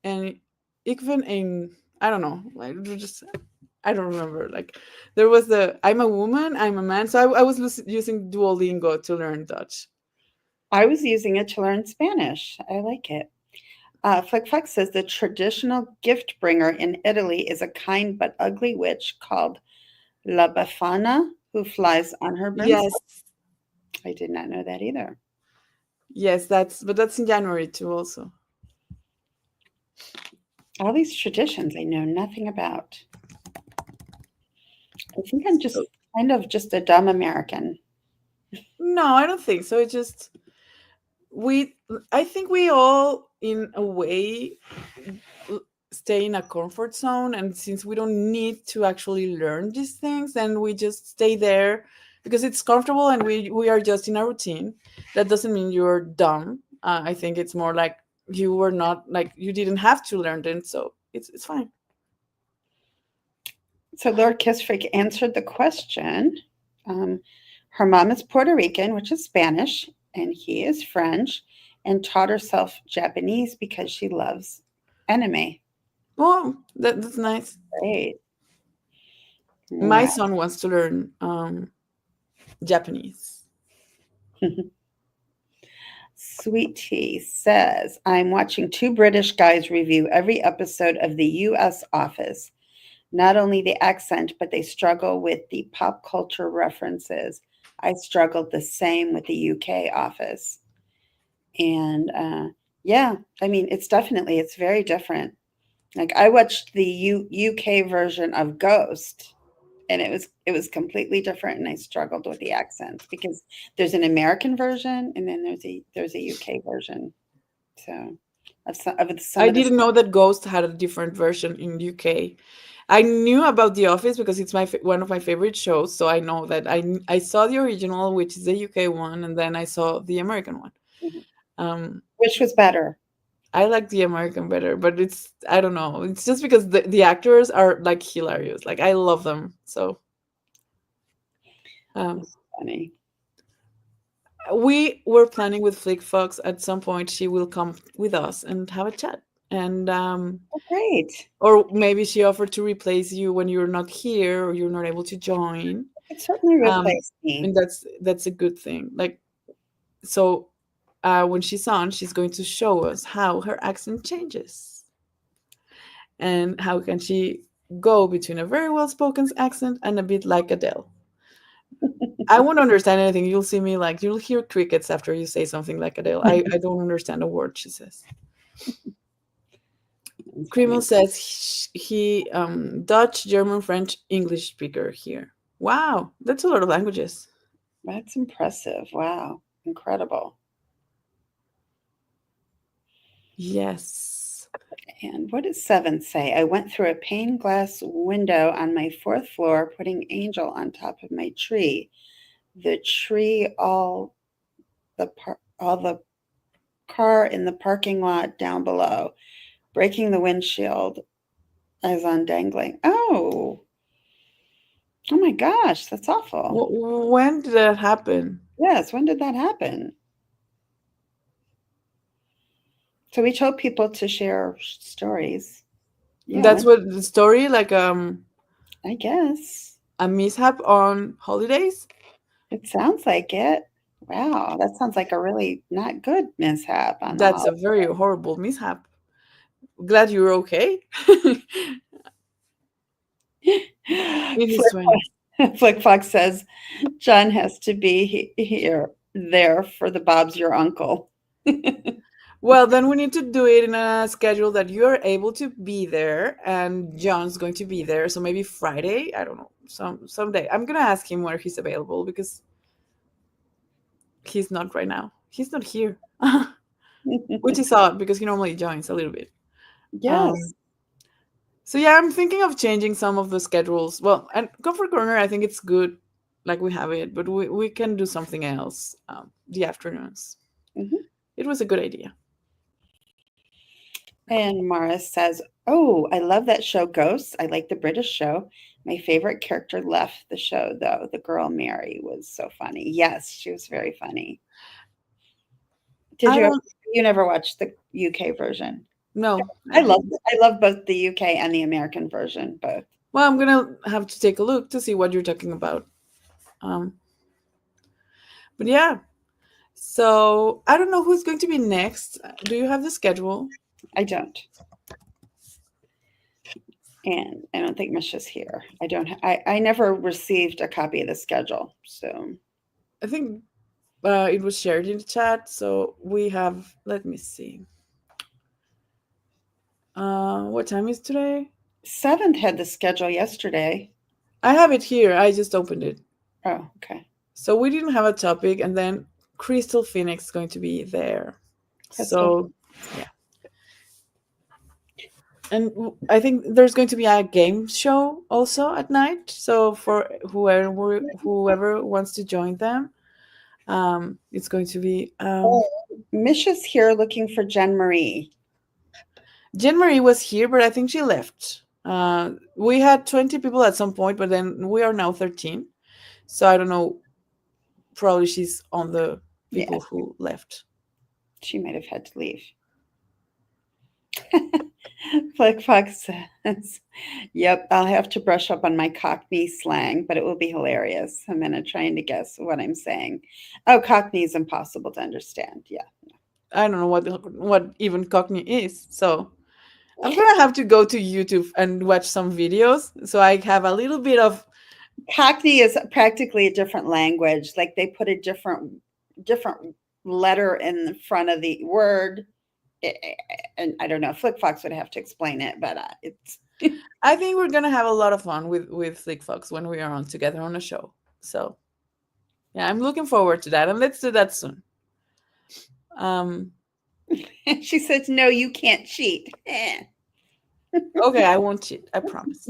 S1: and ikven in, I don't know. Like, just I don't remember. Like, there was the I'm a woman, I'm a man. So I was using Duolingo to learn Dutch.
S2: I was using it to learn Spanish. I like it. Flick Flick says the traditional gift bringer in Italy is a kind but ugly witch called La Befana who flies on her broomstick.
S1: Yes,
S2: I did not know that either.
S1: yes, but that's in January too, also.
S2: All these traditions I know nothing about. I think I'm just
S1: So,
S2: kind of just a dumb American.
S1: no, I don't think so. It just we I think we all in a way stay in a comfort zone, and since we don't need to actually learn these things, then we just stay there because it's comfortable and we are just in a routine. That doesn't mean you're dumb. I think it's more like you were not, like, you didn't have to learn it, so it's fine.
S2: So Lord Kissfreak answered the question. Um, her mom is Puerto Rican, which is Spanish, and he is French, and taught herself Japanese because she loves anime.
S1: Well, that's nice.
S2: Great.
S1: My
S2: Wow.
S1: son wants to learn Japanese.
S2: Sweet Tea says, I'm watching two British guys review every episode of the US Office. Not only the accent, but they struggle with the pop culture references. I struggled the same with the UK Office. And yeah, I mean, it's very different. Like I watched the UK version of Ghost, and it was completely different, and I struggled with the accents because there's an American version and then there's a UK version. So of some
S1: I
S2: of the
S1: didn't know that Ghost had a different version in UK. I knew about The Office because it's one of my favorite shows, so I know that I saw the original, which is the UK one, and then I saw the American one.
S2: Mhm.
S1: Um,
S2: Which was better?
S1: I like the American better, but it's, I don't know. It's just because the actors are like hilarious. Like I love them. So um,
S2: It's funny.
S1: we were planning with Flick Fox at some point. She will come with us and have a chat, and
S2: Oh, great.
S1: or maybe she offered to replace you when you're not here or you're not able to join.
S2: It certainly
S1: Um,
S2: replaced me.
S1: and that's a good thing. Like, so when she's on, she's going to show us how her accent changes and how can she go between a very well spoken accent and a bit like Adele. I won't understand anything. You'll see me, like, you'll hear crickets after you say something like Adele. I don't understand a word she says.
S2: It's
S1: Kreml
S2: funny.
S1: says he Dutch, German, French, English speaker here. Wow, that's a lot of languages.
S2: That's impressive. Wow. Incredible.
S1: Yes.
S2: And what does 7 say? I went through a pane glass window on my fourth floor, putting Angel on top of my tree. The tree, all the car in the parking lot down below, breaking the windshield as on dangling. Oh my gosh, that's awful.
S1: When did that happen?
S2: Yes, when did that happen? So we told people to share stories. Yeah,
S1: That's what the story, like
S2: I guess.
S1: a mishap on holidays.
S2: It sounds like it. Wow, that sounds like a really not good mishap on the
S1: That's a
S2: holiday.
S1: very horrible mishap. Glad you're okay. In his 20s.
S2: Flick Fox says John has to be here, there for the Bob's your uncle.
S1: Well, then we need to do it in a schedule that you're able to be there and John's going to be there. So maybe Friday, I don't know, someday. I'm gonna ask him where he's available because he's not right now. He's not here, which is odd because he normally joins a little bit.
S2: Yes.
S1: Um, so yeah, I'm thinking of changing some of the schedules. Well, and Comfort Corner, I think it's good, like we have it, but we can do something else. The afternoons.
S2: Mhm.
S1: It was a good idea.
S2: And Mara says, "Oh, I love that show Ghosts. I like the British show. My favorite character left the show though. The girl Mary was so funny. Yes, she was very funny. Did
S1: I
S2: you
S1: don't
S2: you never watched the UK version?
S1: know.
S2: I love both the UK and the American version, both.
S1: Well, I'm gonna have to take a look to see what you're talking about. Um, but yeah, so I don't know who's going to be next. Do you have the schedule?
S2: I don't. And I don't think Misha's here. I never received a copy of the schedule. So
S1: I think it was shared in the chat, so we have. Let me see. What time is today?
S2: 7th had the schedule yesterday.
S1: I have it here. I just opened it.
S2: Oh, okay.
S1: So we didn't have a topic, and then Crystal Phoenix is going to be there.
S2: Crystal.
S1: So yeah. And I think there's going to be a game show also at night. So for whoever wants to join them, it's going to be
S2: Oh, Misha's here looking for Jen Marie.
S1: Jean Marie was here, but I think she left. We had 20 people at some point, but then we are now 13. So I don't know. Probably she's on the people
S2: Yes,
S1: who left.
S2: she might have had to leave. Flick Fox says, "Yep, I'll have to brush up on my Cockney slang, but it will be hilarious. I'm gonna trying to guess what I'm saying. Oh, Cockney is impossible to understand. Yeah,
S1: I don't know what even Cockney is. So I'm gonna have to go to YouTube and watch some videos so I have a little bit of.
S2: Cockney is practically a different language. Like they put a different letter in the front of the word, and I don't know. Flick Fox would have to explain it, but it's
S1: I think we're gonna have a lot of fun with Flick Fox when we are on together on a show. So yeah, I'm looking forward to that, and let's do that soon. Um,
S2: she says, "No, you can't cheat." Eh.
S1: okay, I won't cheat. I promise.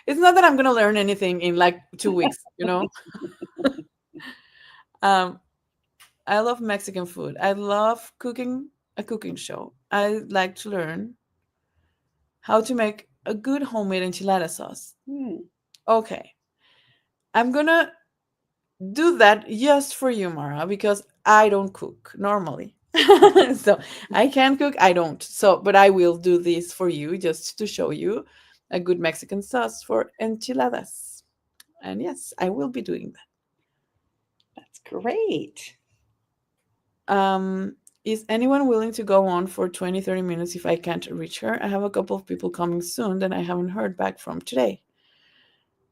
S1: It's not that I'm gonna learn anything in like 2 weeks. Um, I love Mexican food. I love cooking a cooking show. I like to learn how to make a good homemade enchilada sauce.
S2: Hmm.
S1: Okay, I'm gonna do that just for you, Mara, because I don't cook normally. So I can cook, I don't. So, but I will do this for you just to show you a good Mexican sauce for enchiladas. And yes, I will be doing
S2: That's great.
S1: that. Is anyone willing to go on for 20, 30 minutes if I can't reach her? I have a couple of people coming soon that I haven't heard back from today.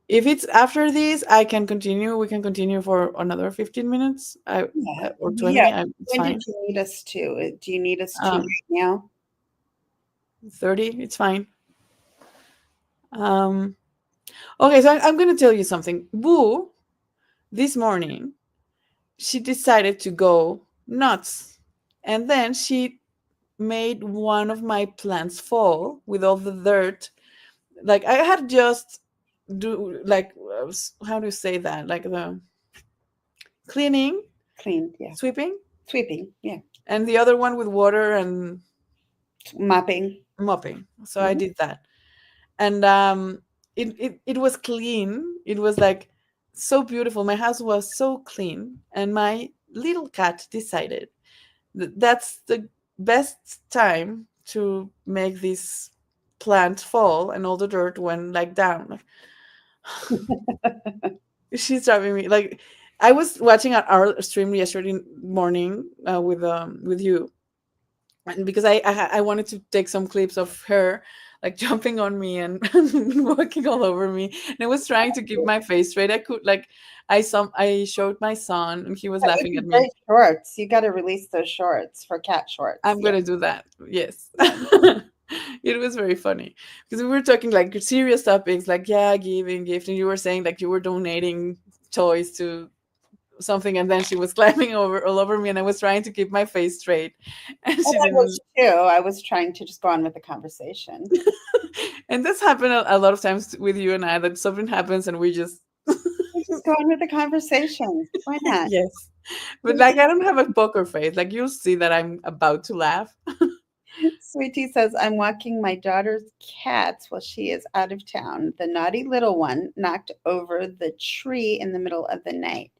S1: If it's after this, I can continue. We can continue for another 15 minutes
S2: Yeah,
S1: or
S2: yeah.
S1: 20. It's
S2: When did
S1: fine.
S2: you need us to? Do you need us to
S1: Um,
S2: right now?
S1: 30, it's fine. Um, okay, so I'm going to tell you something. Boo, this morning, she decided to go nuts. And then she made one of my plants fall with all the dirt. Like, I had just do, like, how do you say that? Like the cleaning,
S2: Clean, yeah.
S1: sweeping,
S2: Sweeping, yeah.
S1: and the other one with water and
S2: Mopping.
S1: mopping. So I
S2: Mhm.
S1: did that. And it was clean. It was like so beautiful. My house was so clean, and my little cat decided that that's the best time to make this plant fall, and all the dirt went like down. Like, she's driving me like. I was watching our stream yesterday morning with you, and because I wanted to take some clips of her like jumping on me and, and walking all over me, and I was trying to keep my face straight. I could like I showed my son and he was
S2: That would
S1: laughing
S2: be
S1: at me.
S2: great shorts. You got to release those shorts for cat shorts.
S1: I'm
S2: Yeah,
S1: gonna do that, yes.
S2: yeah.
S1: It was very funny because we were talking like serious topics like yeah, giving gift, and you were saying like you were donating toys to something, and then she was climbing over all over me, and I was trying to keep my face straight, and
S2: Well,
S1: she
S2: I was
S1: didn't.
S2: too. I was trying to just go on with the conversation.
S1: And this happened a lot of times with you and I, that something happens and we just
S2: We just go on with the conversation. Why not?
S1: yes. But like I don't have a poker face. Like you'll see that I'm about to laugh.
S2: Sweetie says, I'm walking my daughter's cats while she is out of town. The naughty little one knocked over the tree in the middle of the night.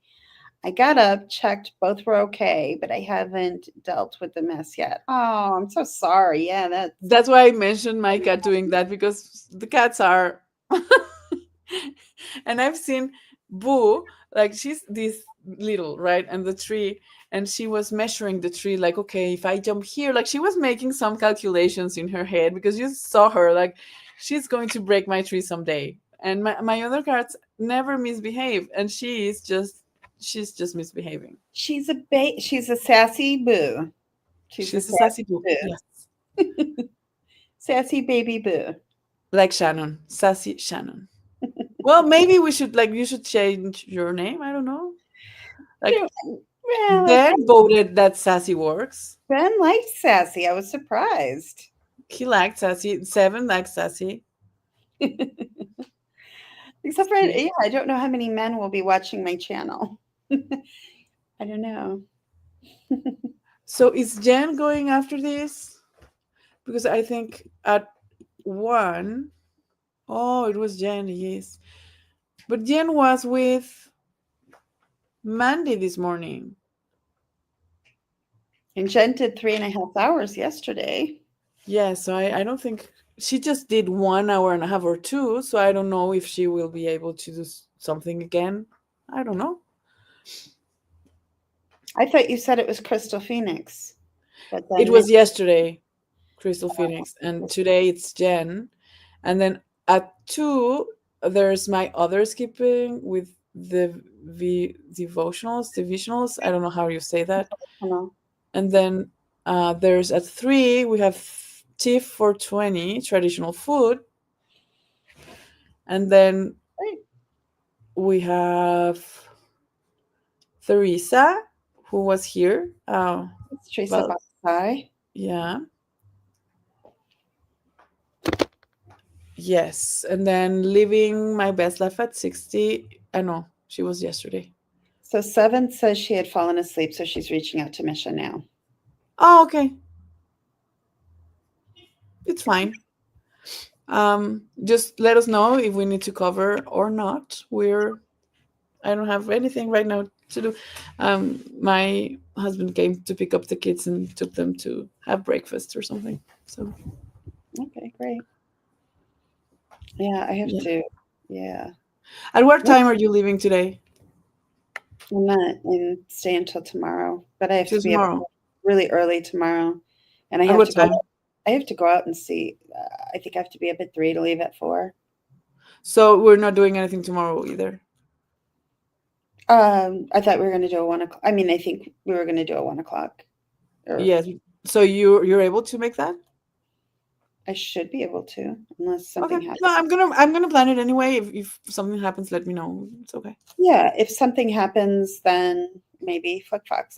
S2: I got up, checked, both were okay, but I haven't dealt with the mess yet. Oh, I'm so sorry. Yeah, that's
S1: That's why I mentioned my cat doing that, because the cats are and I've seen Boo, like she's this little, right? And the tree, and she was measuring the tree, like, okay, if I jump here, like she was making some calculations in her head, because you saw her, like, she's going to break my tree someday. And my other cats never misbehave, and she's just misbehaving.
S2: she's a sassy boo. She's a
S1: She's a sassy Boo.
S2: sassy
S1: Yes.
S2: boo. Sassy baby boo.
S1: Like Shannon, sassy Shannon. Well, maybe we should like you should change your name. I don't know. Like
S2: Well,
S1: Ben voted that sassy works.
S2: Ben liked sassy. I was surprised.
S1: He liked sassy. Seven likes sassy.
S2: Except for,
S1: See.
S2: yeah, I don't know how many men will be watching my channel. I don't know.
S1: So is Jen going after this? Because I think at one, oh, it was Jen, yes. But Jen was with Mandy this morning.
S2: And Jen did 3.5 hours yesterday.
S1: Yeah, so I don't think she just did 1 hour and a half or two. So I don't know if she will be able to do something again. I don't know.
S2: I thought you said it was Crystal Phoenix, but
S1: It
S2: then
S1: was yesterday, Crystal Phoenix, and today it's Jen. And then at two, there's my other skipping with the devotionals. I don't know how you say that.
S2: no.
S1: And then there's at three, we have TIFF for 20, traditional food. And then
S2: Right.
S1: we have Theresa, who was here.
S2: It's Teresa
S1: Well,
S2: Bonsai.
S1: yeah, yes. And then living my best life at 60. I know she was yesterday.
S2: So Seven says she had fallen asleep, so she's reaching out to Misha now.
S1: Oh, okay. It's fine. Just let us know if we need to cover or not. I don't have anything right now to do. My husband came to pick up the kids and took them to have breakfast or something. So
S2: Okay, great. Yeah, I have
S1: yeah.
S2: to. Yeah.
S1: At what time are you leaving today?
S2: I'm not and stay until tomorrow, but I have
S1: To
S2: to be up
S1: tomorrow.
S2: really early tomorrow, and I
S1: At
S2: have
S1: what
S2: to go.
S1: time?
S2: I have to go out and see. I think I have to be up at 3 to leave at 4.
S1: So we're not doing anything tomorrow either.
S2: I thought we were going to do a 1 o'clock. I mean, I think we were going to do a 1 o'clock, or
S1: Yes. So you're able to make that?
S2: I should be able to, unless
S1: Okay.
S2: something
S1: No,
S2: happens.
S1: I'm gonna plan it anyway. If something happens, let me know. It's okay.
S2: Yeah, if something happens, then maybe Flick Fox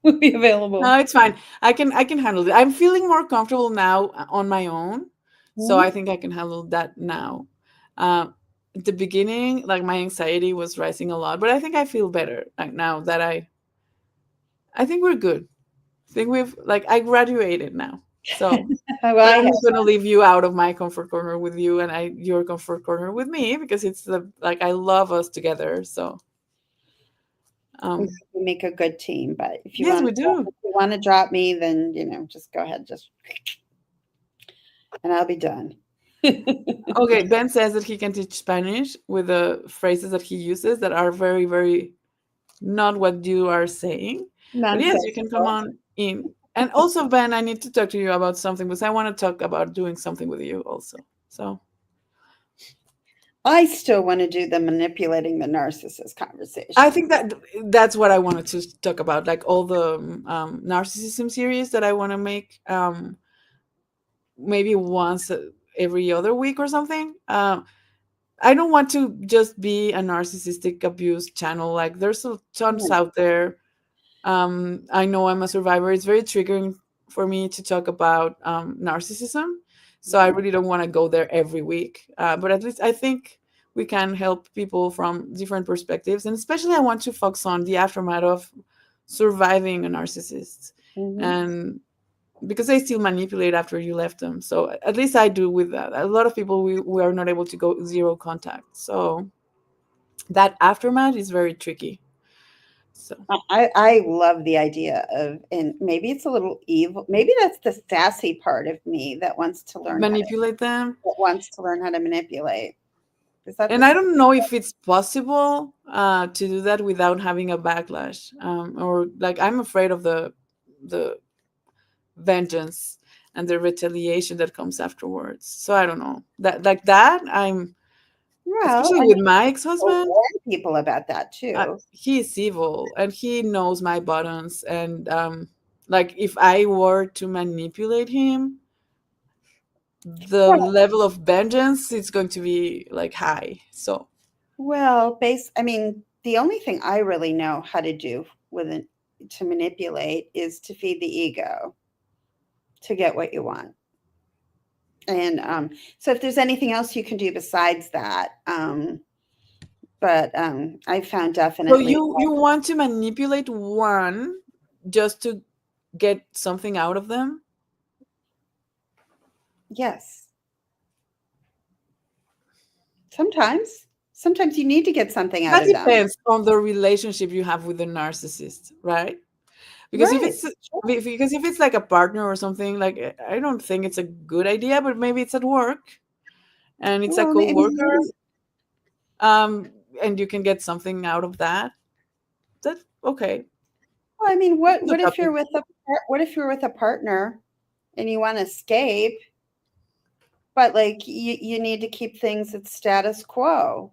S2: will be available.
S1: No, it's fine. I can handle it. I'm feeling more comfortable now on my own, so I
S2: Mhm.
S1: think I can handle that now. At the beginning, like my anxiety was rising a lot, but I think I feel better like now that I think we're good. I think we've like I graduated now. So,
S2: Well,
S1: but
S2: I
S1: I'm
S2: have.
S1: not gonna leave you out of my comfort corner with you, and I your comfort corner with me because it's the like I love us together. So,
S2: We
S1: um,
S2: make a good team, but if you
S1: yes,
S2: want
S1: we
S2: to,
S1: do.
S2: if you want to drop me, then just go ahead, just and I'll be done.
S1: Okay, Ben says that he can teach Spanish with the phrases that he uses that are very, very not what you are saying. But yes, you can come
S2: Nonsensical.
S1: on in. And also, Ben, I need to talk to you about something because I want to talk about doing something with you also. So
S2: I still want to do the manipulating the narcissist
S1: I
S2: conversation.
S1: think that's what I wanted to talk about, like all the narcissism series that I want to make, maybe once every other week or something. I don't want to just be a narcissistic abuse channel. Like there's a tons
S2: Yeah.
S1: out there. I know I'm a survivor. It's very triggering for me to talk about narcissism. So I really don't want to go there every week. But at least I think we can help people from different perspectives. And especially I want to focus on the aftermath of surviving a narcissist.
S2: Mhm.
S1: And because they still manipulate after you left them. So at least I do with that. A lot of people we are not able to go zero contact. So that aftermath is very tricky. So
S2: I love the idea of, and maybe it's a little evil. Maybe that's the sassy part of me that
S1: manipulate them.
S2: wants to learn how to manipulate. Is that the
S1: And I don't know if it's possible to do that without having a backlash, or like I'm afraid of the vengeance and the retaliation that comes afterwards. So I don't know that like that. I'm
S2: well?
S1: especially
S2: I
S1: with
S2: mean,
S1: my
S2: we'll
S1: ex-husband.
S2: warn people about that too.
S1: He's evil and he knows my buttons. And like if I were to manipulate him, the
S2: Well,
S1: level of vengeance is going to be like high. So
S2: I mean, the only thing I really know how to do with it to manipulate is to feed the ego to get what you want. And so if there's anything else you can do besides that, but I found
S1: So
S2: definitely
S1: you want to manipulate one just to get something out of them?
S2: yes. Sometimes you need to get something out
S1: That
S2: of them.
S1: depends on the relationship you have with the narcissist, right? Because if
S2: Right.
S1: it's
S2: Sure.
S1: because if it's like a partner or something, like I don't think it's a good idea, but maybe it's at work and it's a
S2: Well, I mean,
S1: co-worker, um, and you can get something out of that. That's okay. It's
S2: what
S1: not
S2: if
S1: topic.
S2: you're with what if you're with a partner and you want to escape, but like you need to keep things at status quo,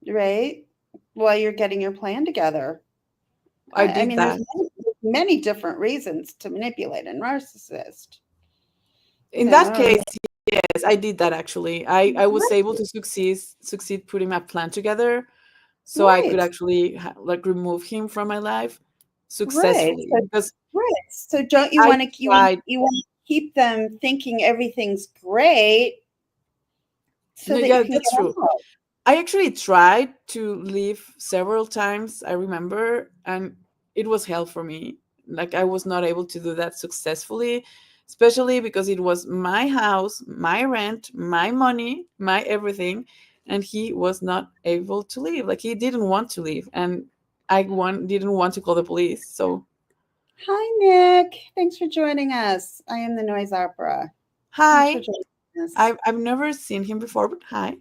S2: right? While you're getting your plan together.
S1: I
S2: I
S1: did
S2: mean, there's
S1: that.
S2: many different reasons to manipulate a narcissist.
S1: In that
S2: Um,
S1: case, yes, I did that actually. I was able
S2: right,
S1: to succeed putting my plan together, so I could
S2: right,
S1: actually like remove him from my life
S2: right.
S1: successfully
S2: So,
S1: because
S2: right. So don't you
S1: I
S2: want to
S1: tried.
S2: you want to keep them thinking everything's great so
S1: No,
S2: that you
S1: yeah,
S2: can
S1: that's
S2: get
S1: true.
S2: out?
S1: I actually tried to leave several times, I remember, and it was hell for me. Like I was not able to do that successfully, especially because it was my house, my rent, my money, my everything, and he was not able to leave. Like he didn't want to leave, and didn't want to call the police. So,
S2: Hi, Nick. Thanks for joining us. I am the Noise Opera. Thanks for
S1: hi.
S2: joining us.
S1: I've never seen him before, but hi.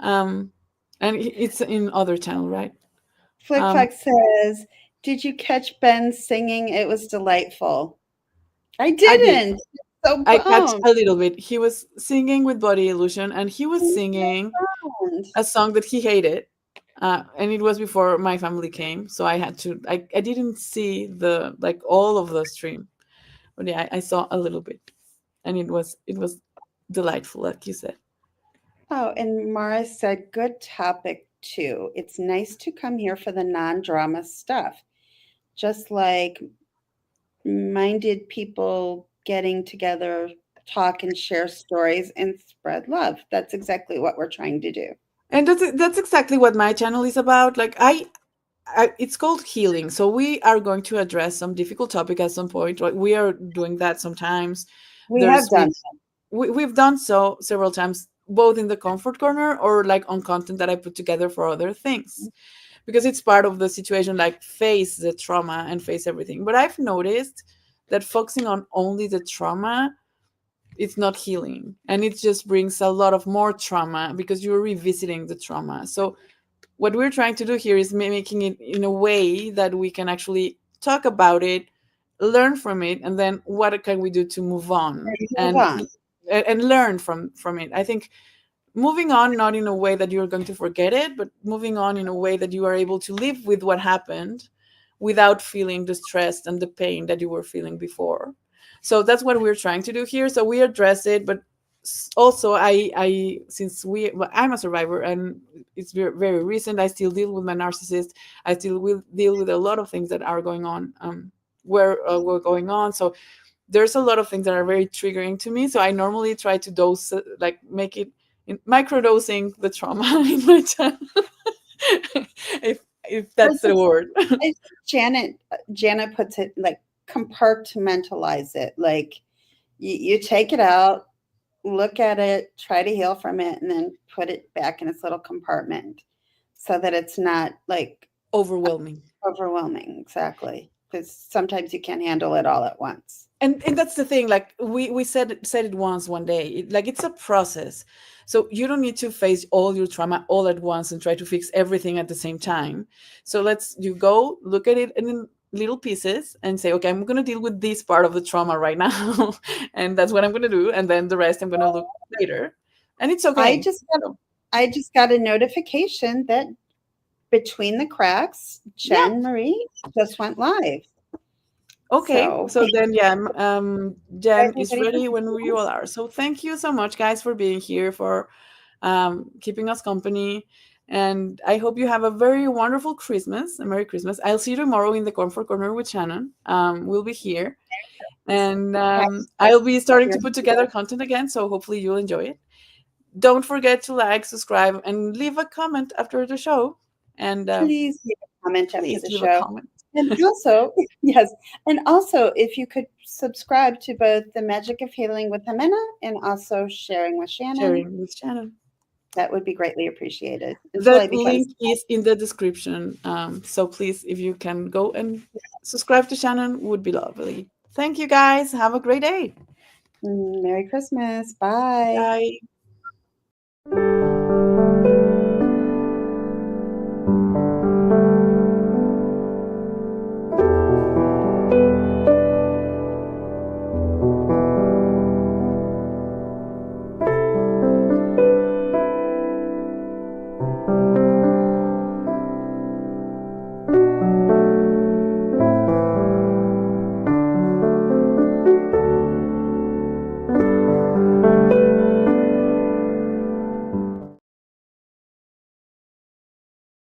S1: Um, and it's in other channel, right? Um,
S2: Flickflack says, "Did you catch Ben singing? It was delightful." I
S1: I did.
S2: didn't. So
S1: I catch
S2: bummed.
S1: a little bit. He was singing with Body Illusion, and he was
S2: I'm
S1: singing
S2: so bummed.
S1: a song that he hated. And it was before my family came, so I had to. I didn't see the like all of the stream, but yeah, I saw a little bit, and it was delightful, like you said.
S2: Oh, and Mara said, "Good topic too. It's nice to come here for the non-drama stuff, just like minded people getting together, talk and share stories and spread love. That's exactly what we're trying to do."
S1: And that's exactly what my channel is about. Like it's called healing. So we are going to address some difficult topic at some point. Like we are doing that sometimes.
S2: We have
S1: There's
S2: done.
S1: been we've done so several times, both in the comfort corner or like on content that I put together for other things, because it's part of the situation, like face the trauma and face everything. But I've noticed that focusing on only the trauma, it's not healing, and it just brings a lot of more trauma because you're revisiting the trauma. So what we're trying to do here is making it in a way that we can actually talk about it, learn from it, and then what can we do to move on
S2: And move on.
S1: and learn from it. I think moving on, not in a way that you're going to forget it, but moving on in a way that you are able to live with what happened without feeling the stress and the pain that you were feeling before. So that's what we're trying to do here. So we address it, but also I since I'm a survivor and it's very recent, I still deal with my narcissist. I still will deal with a lot of things that are going on, where were going on. So there's a lot of things that are very triggering to me. So I normally try to dose, like make it in microdosing the trauma in my channel, if
S2: I
S1: that's the
S2: think
S1: word.
S2: I think Janet puts it like compartmentalize it. Like you take it out, look at it, try to heal from it, and then put it back in its little compartment so that it's not like
S1: Overwhelming.
S2: overwhelming. Exactly. Because sometimes you can't handle it all at once.
S1: And that's the thing, like we said it once one day, like it's a process. So you don't need to face all your trauma all at once and try to fix everything at the same time. So you go look at it in little pieces and say, okay, I'm going to deal with this part of the trauma right now, and that's what I'm going to do, and then the rest I'm going to look later, and it's
S2: I
S1: okay.
S2: just got
S1: So
S2: I just got a notification that Between the Cracks,
S1: yeah.
S2: Jen Marie just went live.
S1: Okay,
S2: So
S1: so
S2: thank
S1: then yeah,
S2: you
S1: Jen is
S2: everybody for
S1: ready when
S2: joining
S1: you all
S2: us.
S1: are. So thank you so much, guys, for being here, for keeping us company. And I hope you have a very wonderful Christmas, a Merry Christmas. I'll see you tomorrow in the Comfort Corner with Shannon. We'll be here. And I'll be starting to put together content again, so hopefully you'll enjoy it. Don't forget to like, subscribe, and leave a comment after the show. And
S2: Please leave a comment after
S1: please
S2: the
S1: leave a
S2: show.
S1: comment.
S2: And also, yes, and also if you could subscribe to both The Magic of Healing with Ximena and also Sharing with Shannon,
S1: Sharing with Shannon.
S2: that would be greatly appreciated. It's really
S1: That
S2: because
S1: link is in the description. So please, if you can go and subscribe to Shannon, would be lovely. Thank you guys. Have a great day.
S2: Merry Christmas. Bye.
S1: Bye.